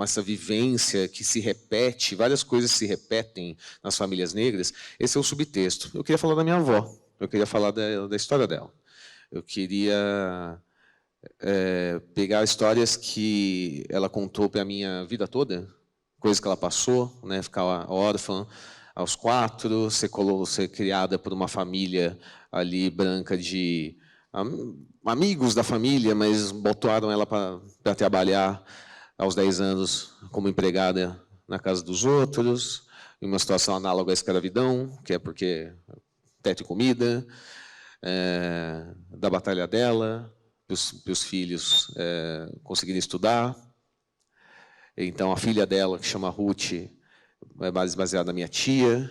essa vivência que se repete, várias coisas se repetem nas famílias negras, esse é o subtexto. Eu queria falar da minha avó, eu queria falar da história dela. Eu queria pegar histórias que ela contou para a minha vida toda, coisas que ela passou, né, ficar órfã aos 4, ser criada por uma família ali branca de amigos da família, mas botaram ela para trabalhar aos 10 anos como empregada na casa dos outros, em uma situação análoga à escravidão, que é porque teto e comida, da batalha dela, para os filhos conseguirem estudar. Então, a filha dela, que chama Ruth, é baseada na minha tia.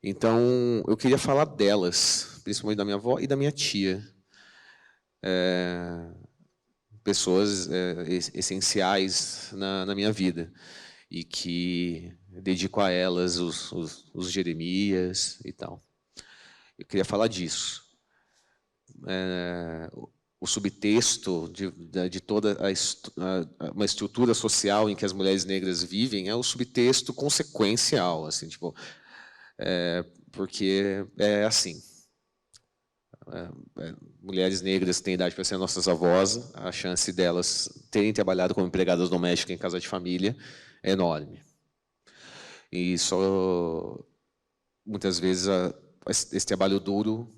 Então, eu queria falar delas, principalmente da minha avó e da minha tia. Pessoas essenciais na minha vida. E que dedico a elas os Jeremias e tal. Eu queria falar disso. O subtexto de toda uma estrutura social em que as mulheres negras vivem é o subtexto consequencial, assim, tipo, porque é assim. Mulheres negras têm idade para ser nossas avós, a chance delas terem trabalhado como empregadas domésticas em casa de família é enorme. E só muitas vezes esse trabalho duro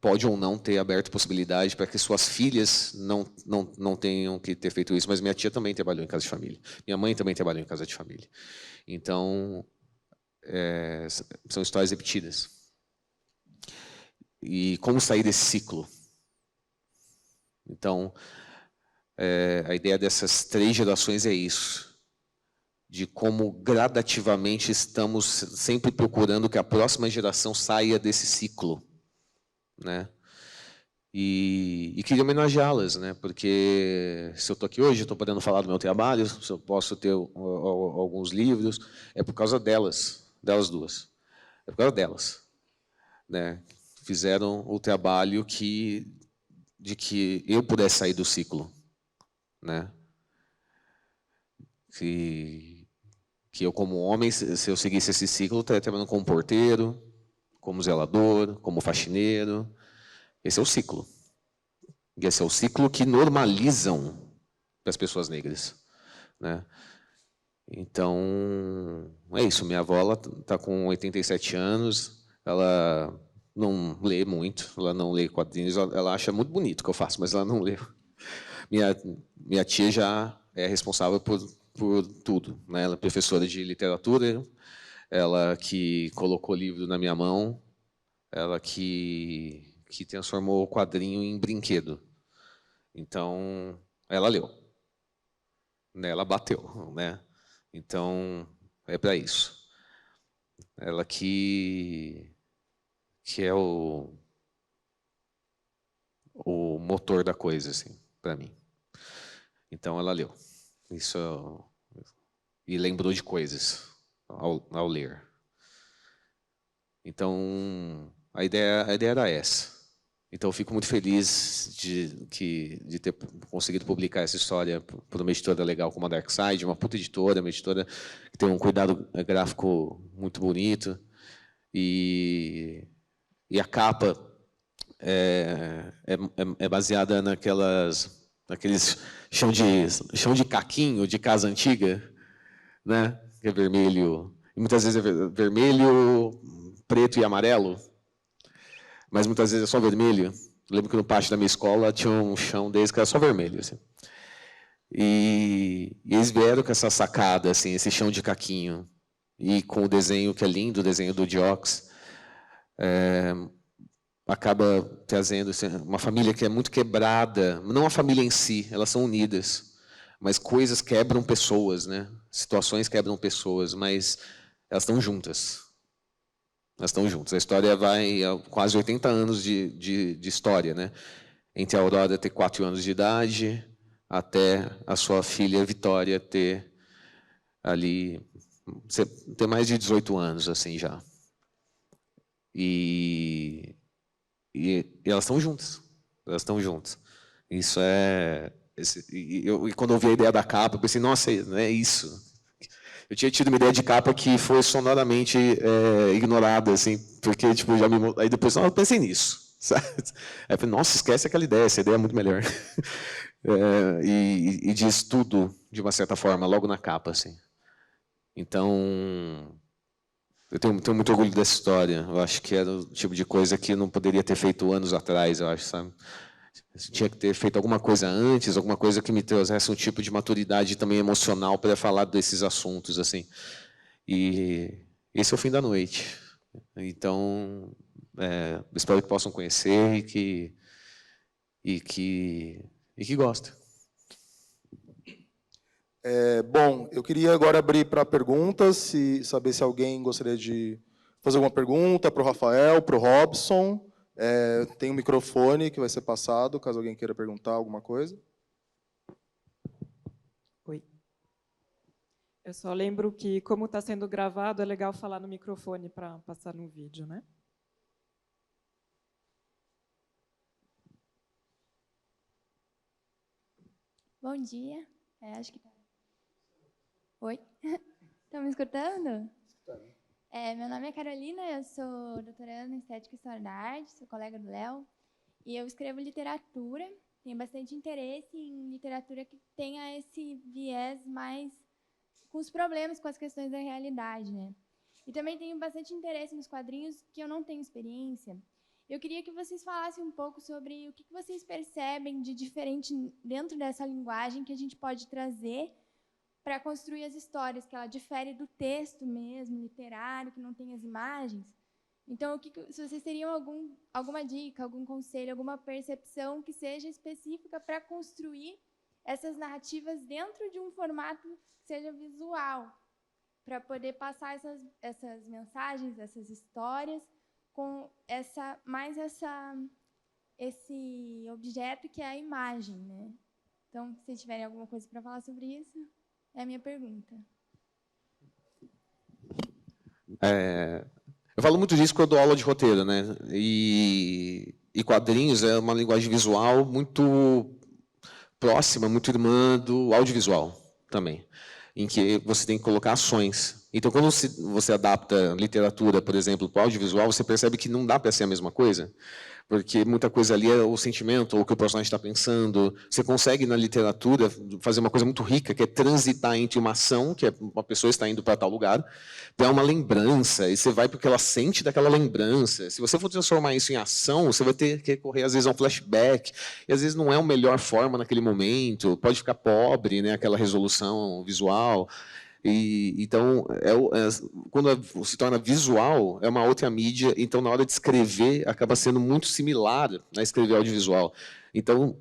pode ou não ter aberto possibilidade para que suas filhas não tenham que ter feito isso. Mas minha tia também trabalhou em casa de família. Minha mãe também trabalhou em casa de família. Então, são histórias repetidas. E como sair desse ciclo? Então, a ideia dessas 3 gerações é isso. De como gradativamente estamos sempre procurando que a próxima geração saia desse ciclo. Né? E queria homenageá-las, né? Porque se eu estou aqui hoje, estou podendo falar do meu trabalho, se eu posso ter alguns livros, é por causa delas duas. É por causa delas, né? Fizeram o trabalho de que eu pudesse sair do ciclo, né? Que eu, como homem, se eu seguisse esse ciclo, eu estaria trabalhando como porteiro, como zelador, como faxineiro. Esse é o ciclo. E esse é o ciclo que normalizam para as pessoas negras, né? Então, é isso. Minha avó está com 87 anos, ela não lê muito, ela não lê quadrinhos, ela acha muito bonito o que eu faço, mas ela não lê. Minha tia já é responsável por tudo, né? Ela é professora de literatura, ela que colocou o livro na minha mão, ela que transformou o quadrinho em brinquedo. Então, ela leu, né? Ela bateu, né? Então, é para isso. Ela que é o motor da coisa, assim, para mim. Então, ela leu. Isso, e lembrou de coisas ao ler. Então, a ideia era essa. Então, eu fico muito feliz de ter conseguido publicar essa história por uma editora legal como a Darkside, uma puta editora, uma editora que tem um cuidado gráfico muito bonito. E a capa é baseada naqueles chão de caquinho de casa antiga, né? Que é vermelho, e muitas vezes é vermelho, preto e amarelo, mas muitas vezes é só vermelho. Eu lembro que no pátio da minha escola tinha um chão desse que era só vermelho, assim. E eles vieram com essa sacada, assim, esse chão de caquinho, e com o desenho que é lindo, o desenho do Diox, acaba trazendo assim, uma família que é muito quebrada, não a família em si, elas são unidas, mas coisas quebram pessoas, né? Situações quebram pessoas, mas elas estão juntas. Elas estão juntas. A história vai a quase 80 anos de história, né? Entre a Aurora ter 4 anos de idade até a sua filha Vitória ter ali ter mais de 18 anos assim já. E elas estão juntas. Elas estão juntas. Isso é e quando eu vi a ideia da capa, eu pensei, nossa, é isso. Eu tinha tido uma ideia de capa que foi sonoramente ignorada, assim, porque tipo aí depois eu pensei nisso, sabe? Aí eu falei, nossa, esquece aquela ideia, essa ideia é muito melhor. E diz tudo de uma certa forma logo na capa, assim. Então, eu tenho muito orgulho dessa história. Eu acho que era o tipo de coisa que eu não poderia ter feito anos atrás, eu acho, sabe? Eu tinha que ter feito alguma coisa antes, alguma coisa que me trouxesse um tipo de maturidade também emocional para falar desses assuntos, assim. E esse é o fim da noite. Então, espero que possam conhecer e que gostem. Bom, eu queria agora abrir para perguntas, saber se alguém gostaria de fazer alguma pergunta para o Rafael, para o Robson. Tem um microfone que vai ser passado, caso alguém queira perguntar alguma coisa. Oi. Eu só lembro que, como está sendo gravado, é legal falar no microfone para passar no vídeo, né? Bom dia. Acho que tá. Oi? Estão me escutando? Meu nome é Carolina, eu sou doutoranda em Estética e História da Arte, sou colega do Léo, e eu escrevo literatura, tenho bastante interesse em literatura que tenha esse viés mais com os problemas, com as questões da realidade, né? E também tenho bastante interesse nos quadrinhos que eu não tenho experiência. Eu queria que vocês falassem um pouco sobre o que vocês percebem de diferente dentro dessa linguagem que a gente pode trazer para construir as histórias, que ela difere do texto mesmo, literário, que não tem as imagens. Então, se vocês teriam alguma dica, algum conselho, alguma percepção que seja específica para construir essas narrativas dentro de um formato que seja visual, para poder passar essas mensagens, essas histórias, com esse objeto que é a imagem, né? Então, se vocês tiverem alguma coisa para falar sobre isso, é a minha pergunta. Eu falo muito disso quando eu dou aula de roteiro, né? E quadrinhos é uma linguagem visual muito próxima, muito irmã do audiovisual também, em que você tem que colocar ações. Então, quando você adapta literatura, por exemplo, para o audiovisual, você percebe que não dá para ser a mesma coisa, porque muita coisa ali é o sentimento, ou o que o personagem está pensando. Você consegue, na literatura, fazer uma coisa muito rica, que é transitar entre uma ação, que é uma pessoa está indo para tal lugar, para uma lembrança, e você vai porque ela sente daquela lembrança. Se você for transformar isso em ação, você vai ter que recorrer, às vezes, a um flashback, e às vezes não é a melhor forma naquele momento, pode ficar pobre, né, aquela resolução visual. Então, quando se torna visual, é uma outra mídia, então, na hora de escrever, acaba sendo muito similar a escrever audiovisual. Então,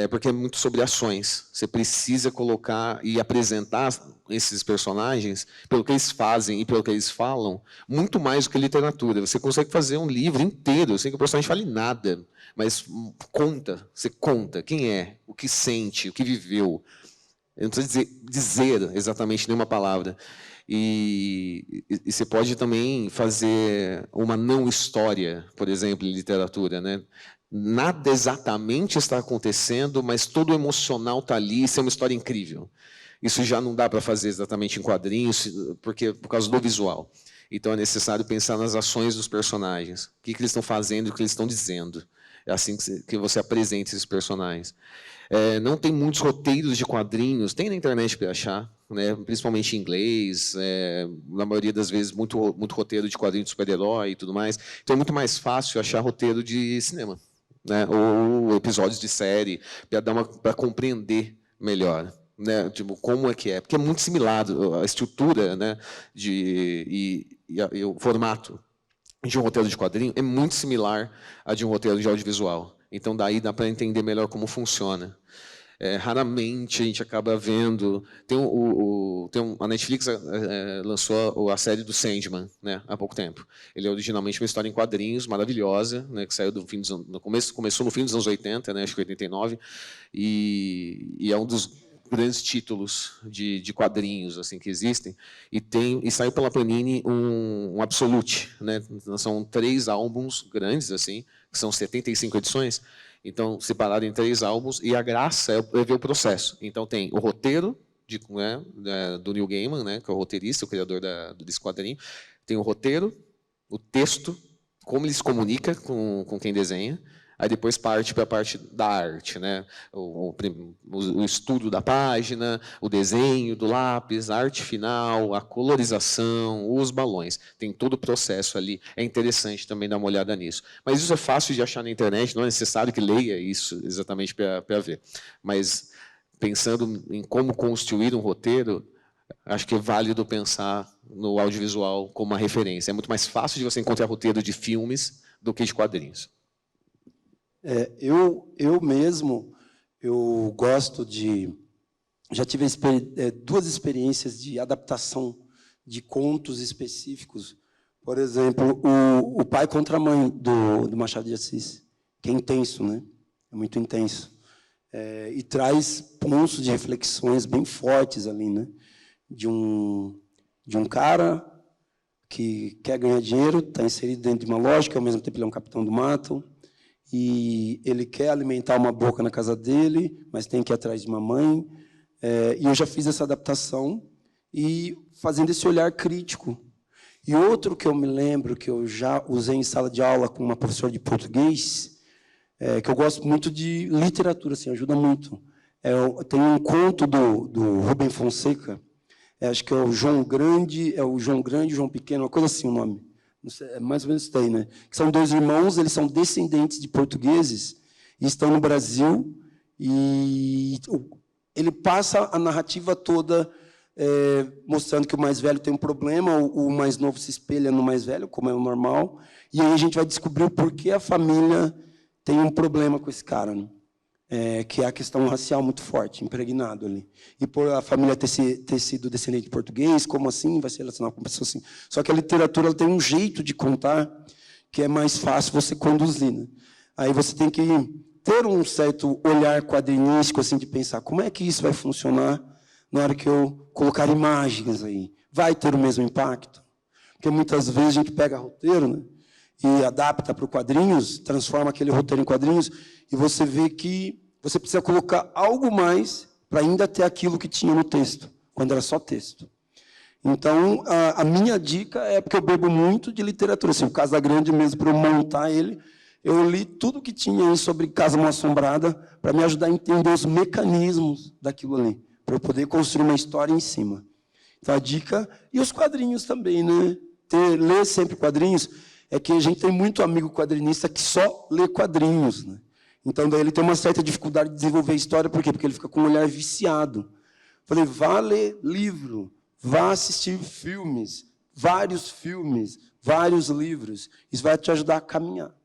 porque é muito sobre ações. Você precisa colocar e apresentar esses personagens, pelo que eles fazem e pelo que eles falam, muito mais do que literatura. Você consegue fazer um livro inteiro, sem que o personagem fale nada, mas você conta quem é, o que sente, o que viveu. Eu não preciso dizer exatamente nenhuma palavra. E você pode também fazer uma não história, por exemplo, em literatura, né? Nada exatamente está acontecendo, mas todo o emocional está ali, isso é uma história incrível. Isso já não dá para fazer exatamente em quadrinhos, por causa do visual. Então é necessário pensar nas ações dos personagens. O que eles estão fazendo e o que eles estão dizendo. É assim que você apresenta esses personagens. Não tem muitos roteiros de quadrinhos, tem na internet para achar, né, principalmente em inglês, na maioria das vezes muito roteiro de quadrinho de super-herói e tudo mais. Então é muito mais fácil achar roteiro de cinema, né, ou episódios de série, para compreender melhor, né, tipo, como é que é. Porque é muito similar a estrutura, né, e o formato de um roteiro de quadrinho é muito similar a de um roteiro de audiovisual. Então, daí dá para entender melhor como funciona. Raramente a gente acaba vendo... a Netflix lançou a série do Sandman, né, há pouco tempo. Ele é originalmente uma história em quadrinhos maravilhosa, né, que saiu começou no fim dos anos 80, né, acho que 89, e é um dos grandes títulos de quadrinhos assim que existem, e saiu pela Panini um Absolute, né? São 3 álbuns grandes assim, que são 75 edições, então separado em 3 álbuns, e a graça é ver o processo. Então tem o roteiro do Neil Gaiman, né, que é o roteirista, o criador desse quadrinho, tem o roteiro, o texto, como ele se comunica com quem desenha. Aí depois parte para a parte da arte, né? O estudo da página, o desenho do lápis, a arte final, a colorização, os balões. Tem todo o processo ali. É interessante também dar uma olhada nisso. Mas isso é fácil de achar na internet, não é necessário que leia isso exatamente para ver. Mas, pensando em como construir um roteiro, acho que é válido pensar no audiovisual como uma referência. É muito mais fácil de você encontrar roteiro de filmes do que de quadrinhos. Eu mesmo, eu gosto de... Já tive 2 experiências de adaptação de contos específicos. Por exemplo, o Pai contra a Mãe, do Machado de Assis, que é intenso, né? É muito intenso. E traz pontos de reflexões bem fortes ali, né? De um cara que quer ganhar dinheiro, está inserido dentro de uma lógica, ao mesmo tempo ele é um capitão do mato, e ele quer alimentar uma boca na casa dele, mas tem que ir atrás de uma mãe. E eu já fiz essa adaptação, e fazendo esse olhar crítico. E outro que eu me lembro, que eu já usei em sala de aula com uma professora de português, que eu gosto muito de literatura, assim, ajuda muito. Tem um conto do Rubem Fonseca, acho que é o João Grande, João Pequeno, uma coisa assim o nome. Não sei, é mais ou menos isso daí, né? Que são 2 irmãos, eles são descendentes de portugueses e estão no Brasil, e ele passa a narrativa toda mostrando que o mais velho tem um problema, o mais novo se espelha no mais velho, como é o normal, e aí a gente vai descobrir o porquê a família tem um problema com esse cara, né? Que é a questão racial muito forte, impregnado ali. E por a família ter sido descendente de português, como assim vai se relacionar com pessoas assim? Só que a literatura ela tem um jeito de contar que é mais fácil você conduzir, né? Aí você tem que ter um certo olhar quadrinístico, assim, de pensar como é que isso vai funcionar na hora que eu colocar imagens aí. Vai ter o mesmo impacto? Porque muitas vezes a gente pega roteiro, né, e adapta para o quadrinhos, transforma aquele roteiro em quadrinhos, e você vê que você precisa colocar algo mais para ainda ter aquilo que tinha no texto, quando era só texto. Então, a minha dica é porque eu bebo muito de literatura. Assim, o Casagrande, mesmo, para eu montar ele, eu li tudo que tinha aí sobre Casa Mal-Assombrada para me ajudar a entender os mecanismos daquilo ali, para eu poder construir uma história em cima. Então, a dica... E os quadrinhos também, né? Ler sempre quadrinhos é que a gente tem muito amigo quadrinista que só lê quadrinhos, né? Então, daí ele tem uma certa dificuldade de desenvolver a história. Por quê? Porque ele fica com um olhar viciado. Falei, vá ler livro, vá assistir filmes, vários livros. Isso vai te ajudar a caminhar.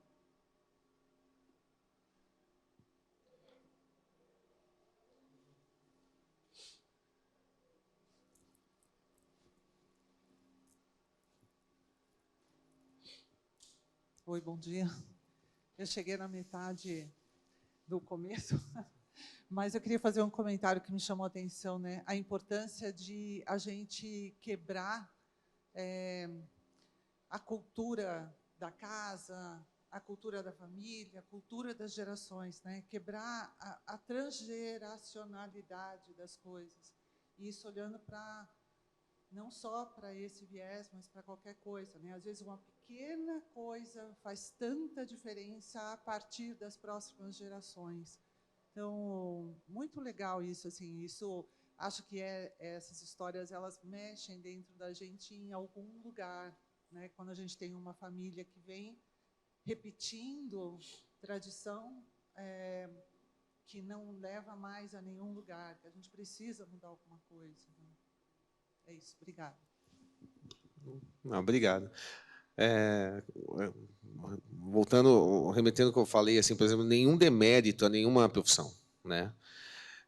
Oi, bom dia. Eu cheguei na metade do começo, mas eu queria fazer um comentário que me chamou a atenção, né? A importância de a gente quebrar a cultura da casa, a cultura da família, a cultura das gerações, né? Quebrar a transgeracionalidade das coisas. Isso olhando para não só para esse viés, mas para qualquer coisa, né? Às vezes uma pequena coisa faz tanta diferença a partir das próximas gerações. Então, muito legal isso, assim. Isso, acho que essas histórias elas mexem dentro da gente em algum lugar, né? Quando a gente tem uma família que vem repetindo tradição que não leva mais a nenhum lugar, que a gente precisa mudar alguma coisa, né? É isso, obrigada. Não, obrigado. Voltando, remetendo ao que eu falei, assim, por exemplo, nenhum demérito a nenhuma profissão, né?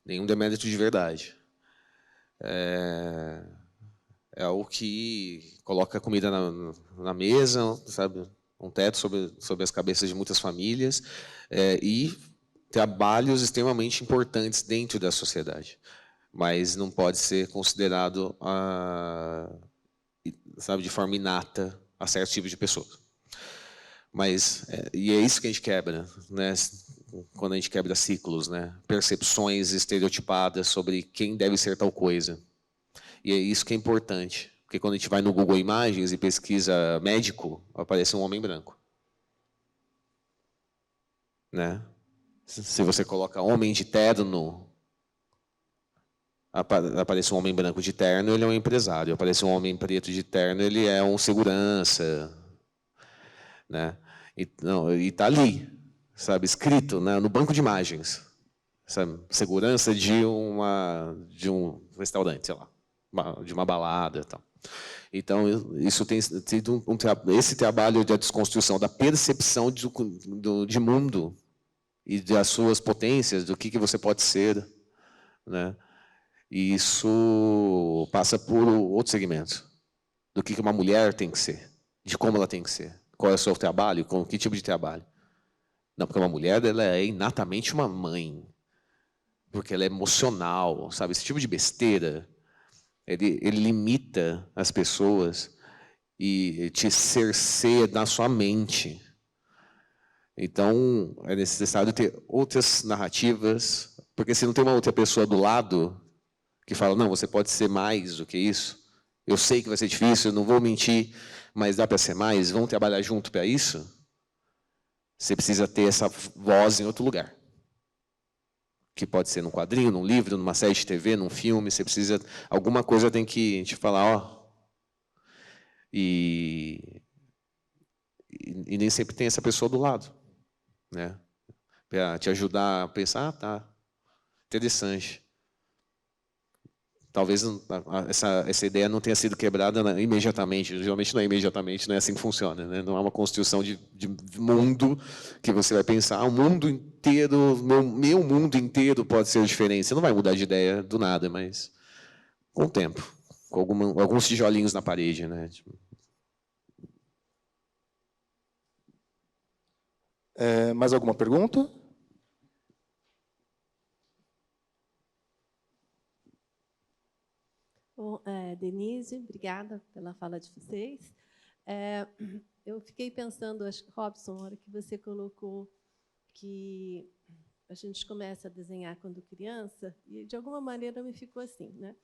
Nenhum demérito de verdade. É o que coloca comida na mesa, sabe? Um teto sobre as cabeças de muitas famílias e trabalhos extremamente importantes dentro da sociedade, mas não pode ser considerado sabe, de forma inata a certo tipo de pessoa. Mas e é isso que a gente quebra, né? Quando a gente quebra ciclos, né? Percepções estereotipadas sobre quem deve ser tal coisa. E é isso que é importante, porque quando a gente vai no Google Imagens e pesquisa médico, aparece um homem branco, né? Se você coloca homem de terno, aparece um homem branco de terno, ele é um empresário. Aparece um homem preto de terno, ele é um segurança, né? E está ali, sabe, escrito, né, no banco de imagens, sabe, segurança de um restaurante, sei lá, de uma balada, tal. Então isso tem sido esse trabalho de desconstrução da percepção de mundo e das suas potências, do que você pode ser, né? E isso passa por outros segmentos, do que uma mulher tem que ser, de como ela tem que ser, qual é o seu trabalho, com que tipo de trabalho. Não, porque uma mulher ela é inatamente uma mãe, porque ela é emocional, sabe? Esse tipo de besteira, ele limita as pessoas e te cerceia na sua mente. Então, é necessário ter outras narrativas, porque se não tem uma outra pessoa do lado que fala, não, você pode ser mais do que isso, eu sei que vai ser difícil, eu não vou mentir, mas dá para ser mais, vamos trabalhar junto para isso? Você precisa ter essa voz em outro lugar. Que pode ser num quadrinho, num livro, numa série de TV, num filme, você precisa... Alguma coisa tem que te falar, ó. E nem sempre tem essa pessoa do lado, né? Para te ajudar a pensar, tá, interessante. Talvez essa ideia não tenha sido quebrada imediatamente. Geralmente não é imediatamente, não é assim que funciona, né? Não é uma construção de mundo que você vai pensar, o mundo inteiro, meu mundo inteiro pode ser diferente. Você não vai mudar de ideia do nada, mas com o tempo, com alguns tijolinhos na parede, né? Mais alguma pergunta? Bom, Denise, obrigada pela fala de vocês. Eu fiquei pensando, acho que, Robson, na hora que você colocou que a gente começa a desenhar quando criança, e de alguma maneira me ficou assim, né?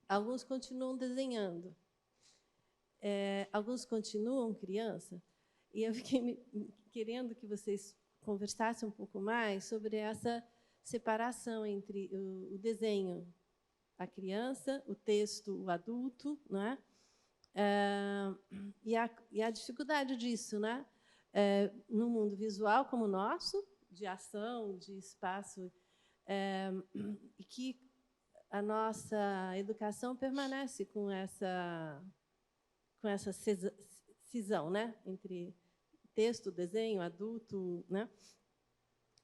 alguns continuam desenhando, alguns continuam criança, e eu fiquei querendo que vocês conversassem um pouco mais sobre essa separação entre o desenho, a criança, o texto, o adulto, não é? E a dificuldade disso, né? No mundo visual como o nosso, de ação, de espaço, e que a nossa educação permanece com essa cisão, né? Entre texto, desenho, adulto, né?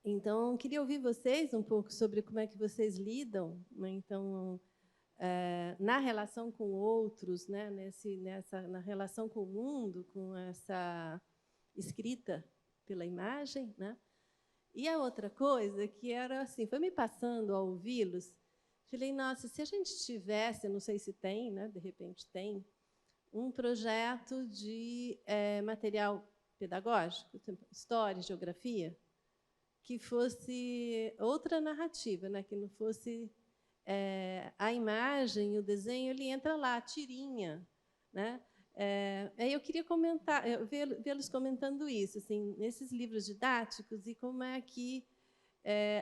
Então, queria ouvir vocês um pouco sobre como é que vocês lidam, né? Então, na relação com outros, né? Na relação com o mundo, com essa escrita pela imagem, né? E a outra coisa que era assim, foi me passando a ouvi-los, falei, nossa, se a gente tivesse, não sei se tem, né? De repente tem, um projeto de material pedagógico, história, geografia, que fosse outra narrativa, né? Que não fosse a imagem, o desenho, ele entra lá, a tirinha, né? Eu queria comentar, vê-los comentando isso, assim, nesses livros didáticos e como é que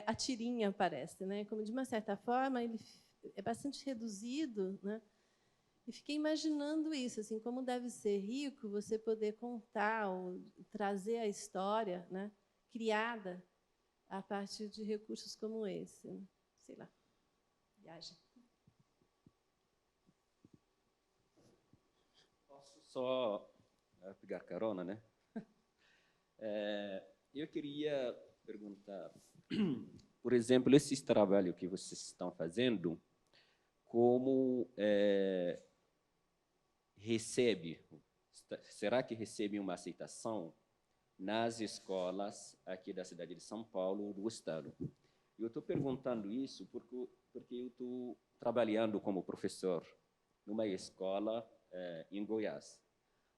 a tirinha aparece, né? Como de uma certa forma ele é bastante reduzido, né? E fiquei imaginando isso, assim, como deve ser rico você poder contar ou trazer a história, né? Criada a partir de recursos como esse, né? Sei lá, viagem. Posso só pegar carona, né? Eu queria perguntar, por exemplo, esse trabalho que vocês estão fazendo, como será que recebe uma aceitação nas escolas aqui da cidade de São Paulo, do Estado? Eu estou perguntando isso porque eu estou trabalhando como professor numa escola em Goiás,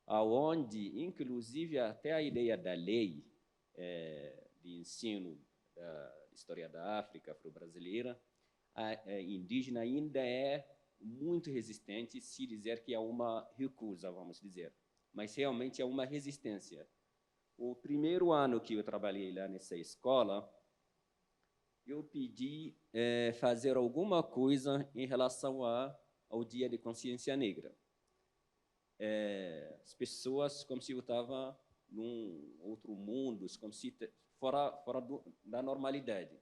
aonde, inclusive, até a ideia da lei de ensino da história da África afro-brasileira, indígena, ainda é muito resistente, se dizer que é uma recusa, vamos dizer, mas realmente é uma resistência. O primeiro ano que eu trabalhei lá nessa escola, eu pedi fazer alguma coisa em relação ao Dia de Consciência Negra. As pessoas, como se eu estava num outro mundo, como se fora da normalidade.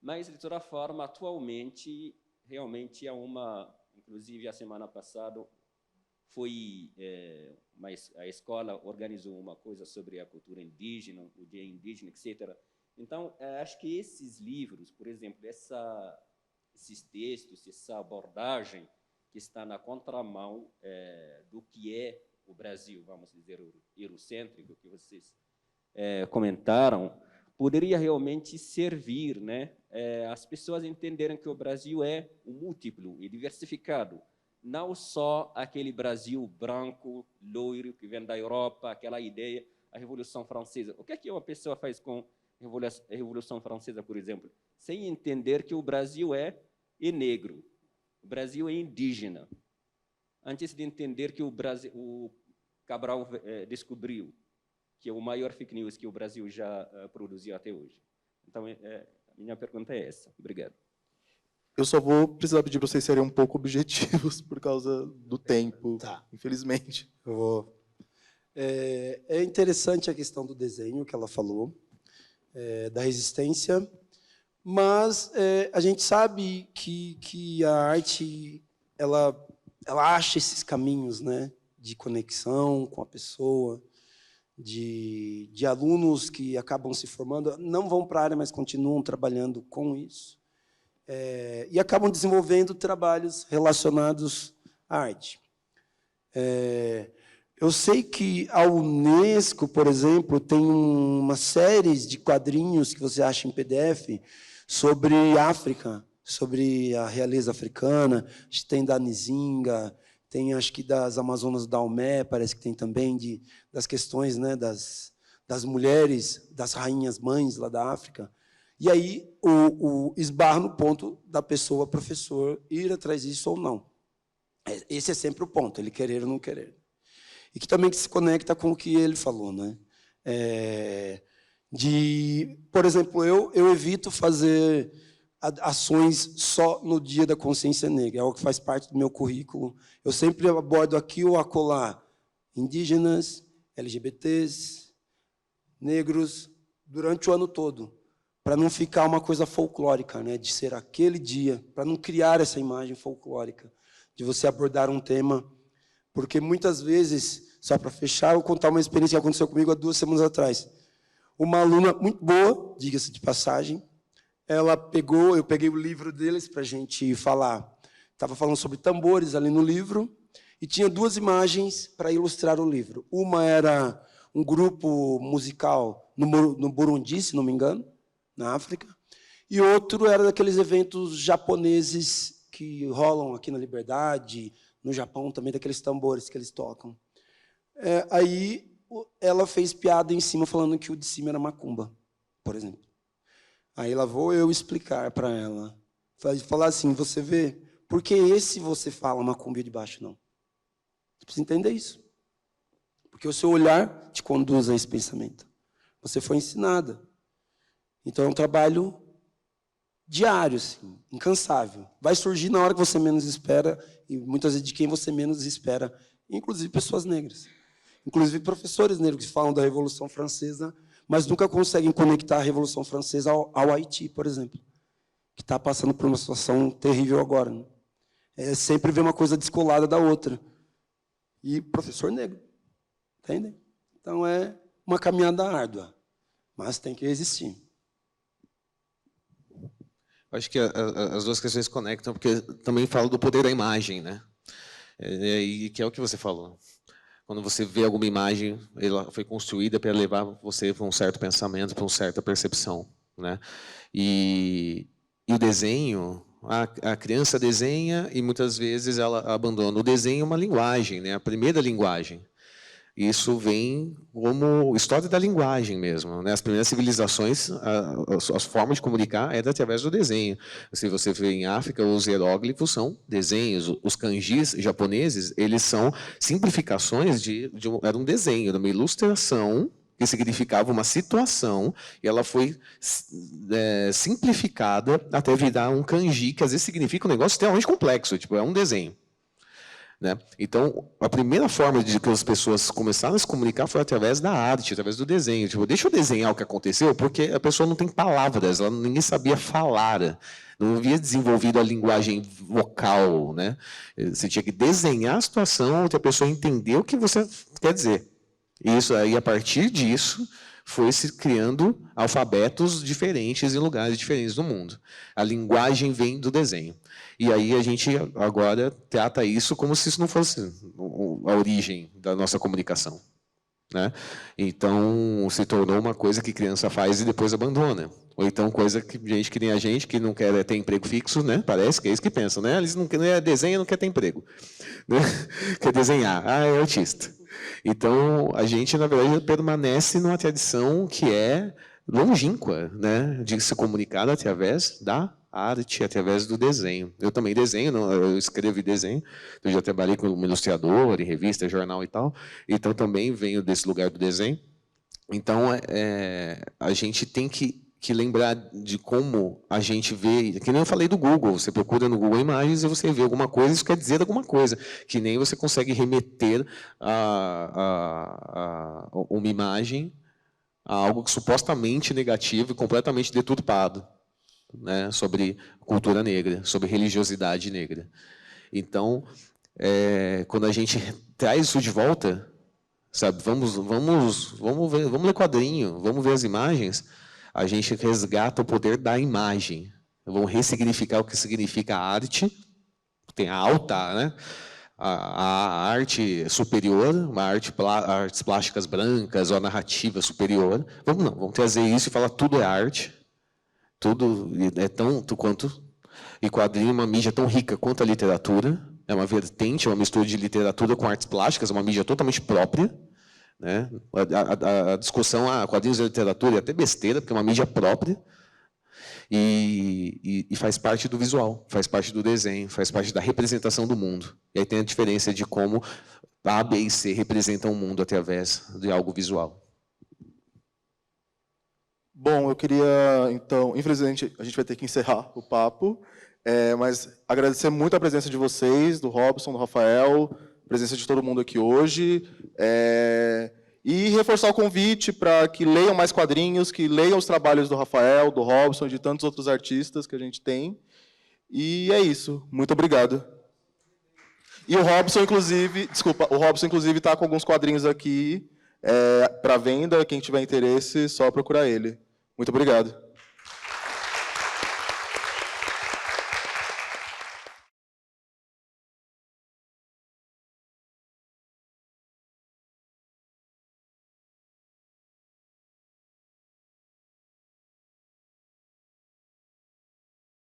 Mas, de toda forma, atualmente, realmente é inclusive a semana passada, a escola organizou uma coisa sobre a cultura indígena, o Dia Indígena, etc. Então, acho que esses livros, por exemplo, esses textos, essa abordagem que está na contramão do que é o Brasil, vamos dizer, eurocêntrico, que vocês comentaram, poderia realmente servir, né, as pessoas entenderem que o Brasil é múltiplo e diversificado, não só aquele Brasil branco, loiro, que vem da Europa, aquela ideia, a Revolução Francesa. O que é que uma pessoa faz com a Revolução Francesa, por exemplo? Sem entender que o Brasil é negro, o Brasil é indígena, antes de entender que o Cabral descobriu, que é o maior fake news que o Brasil já produziu até hoje. Então, minha pergunta é essa. Obrigado. Eu só vou precisar pedir para vocês serem um pouco objetivos por causa do tempo, Tá. Infelizmente. Eu vou. É interessante a questão do desenho que ela falou, da resistência, mas a gente sabe que a arte ela acha esses caminhos, né, de conexão com a pessoa, de alunos que acabam se formando, não vão para a área, mas continuam trabalhando com isso, e acabam desenvolvendo trabalhos relacionados à arte. Eu sei que a Unesco, por exemplo, tem uma série de quadrinhos que você acha em PDF sobre África, sobre a realeza africana, tem da Nzinga, tem, acho que, das Amazonas da Daomé, parece que tem também, das questões, né, das mulheres, das rainhas-mães lá da África. E aí esbarra no ponto da pessoa, professor, ir atrás disso ou não. Esse é sempre o ponto, ele querer ou não querer. E que também se conecta com o que ele falou, né? Por exemplo, eu evito fazer ações só no Dia da Consciência Negra, é algo que faz parte do meu currículo. Eu sempre abordo aqui ou acolá indígenas, LGBTs, negros, durante o ano todo, para não ficar uma coisa folclórica, né, de ser aquele dia, para não criar essa imagem folclórica, de você abordar um tema, porque muitas vezes, só para fechar, eu vou contar uma experiência que aconteceu comigo há 2 semanas atrás. Uma aluna muito boa, diga-se de passagem, eu peguei o livro deles para a gente falar, estava falando sobre tambores ali no livro, e tinha 2 imagens para ilustrar o livro. Uma era um grupo musical no Burundi, se não me engano, na África, e outro era daqueles eventos japoneses que rolam aqui na Liberdade, no Japão também, daqueles tambores que eles tocam. Aí ela fez piada em cima, falando que o de cima era macumba, por exemplo. Aí lá vou eu explicar para ela, falar assim, você vê, por que esse você fala macumba e de baixo não? Você precisa entender isso. Porque o seu olhar te conduz a esse pensamento. Você foi ensinada. Então, é um trabalho diário, assim, incansável. Vai surgir na hora que você menos espera, e muitas vezes de quem você menos espera, inclusive pessoas negras. Inclusive professores negros que falam da Revolução Francesa, mas nunca conseguem conectar a Revolução Francesa ao Haiti, por exemplo, que está passando por uma situação terrível agora. Né? Sempre vê uma coisa descolada da outra. E professor negro, entendem? Então, é uma caminhada árdua, mas tem que existir. Acho que as 2 questões se conectam, porque também falo do poder da imagem, né? E que é o que você falou. Quando você vê alguma imagem, ela foi construída para levar você para um certo pensamento, para uma certa percepção, né? E o desenho, a criança desenha e muitas vezes ela abandona. O desenho é uma linguagem, né? A primeira linguagem. Isso vem como história da linguagem mesmo, né? As primeiras civilizações, as formas de comunicar eram através do desenho. Se você vê em África, os hieróglifos são desenhos. Os kanjis japoneses, eles são simplificações era um desenho, era uma ilustração que significava uma situação, e ela foi simplificada até virar um kanji, que às vezes significa um negócio extremamente complexo, tipo, é um desenho. Né? Então, a primeira forma de que as pessoas começaram a se comunicar foi através da arte, através do desenho. Tipo, deixa eu desenhar o que aconteceu, porque a pessoa não tem palavras, ninguém sabia falar, não havia desenvolvido a linguagem vocal. Né? Você tinha que desenhar a situação, onde a pessoa entendeu o que você quer dizer. E isso aí, a partir disso, foi se criando alfabetos diferentes em lugares diferentes do mundo. A linguagem vem do desenho. E aí a gente agora trata isso como se isso não fosse a origem da nossa comunicação. Né? Então, se tornou uma coisa que criança faz e depois abandona. Ou então, coisa que gente que nem a gente, que não quer ter emprego fixo, né? Parece que é isso que pensam. Né? Eles não desenham, não quer ter emprego. Né? Quer desenhar. É artista. Então, a gente, na verdade, permanece numa tradição que é longínqua, né? De se comunicar através da arte, através do desenho. Eu também desenho, eu escrevo e desenho, eu já trabalhei como ilustrador, em revista, jornal e tal, então também venho desse lugar do desenho. Então, a gente tem que lembrar de como a gente vê, que nem eu falei do Google, você procura no Google Imagens e você vê alguma coisa, isso quer dizer alguma coisa, que nem você consegue remeter uma imagem a algo que supostamente negativo e completamente deturpado. Né, sobre cultura negra, sobre religiosidade negra. Então, quando a gente traz isso de volta, sabe, vamos ler quadrinho, vamos ver as imagens, a gente resgata o poder da imagem. Vamos ressignificar o que significa a arte. Tem a alta, né? A arte superior, artes plásticas brancas ou a narrativa superior. Vamos trazer isso e falar tudo é arte. Tudo é tanto quanto, e quadrinho é uma mídia tão rica quanto a literatura, é uma vertente, é uma mistura de literatura com artes plásticas, é uma mídia totalmente própria. Né? A discussão, quadrinhos e literatura é até besteira, porque é uma mídia própria. E faz parte do visual, faz parte do desenho, faz parte da representação do mundo. E aí tem a diferença de como A, B e C representam o mundo através de algo visual. Bom, eu queria, então, infelizmente, a gente vai ter que encerrar o papo, mas agradecer muito a presença de vocês, do Robson, do Rafael, a presença de todo mundo aqui hoje, e reforçar o convite para que leiam mais quadrinhos, que leiam os trabalhos do Rafael, do Robson e de tantos outros artistas que a gente tem. E é isso. Muito obrigado. E o Robson, inclusive, está com alguns quadrinhos aqui para venda. Quem tiver interesse, só procurar ele. Muito obrigado.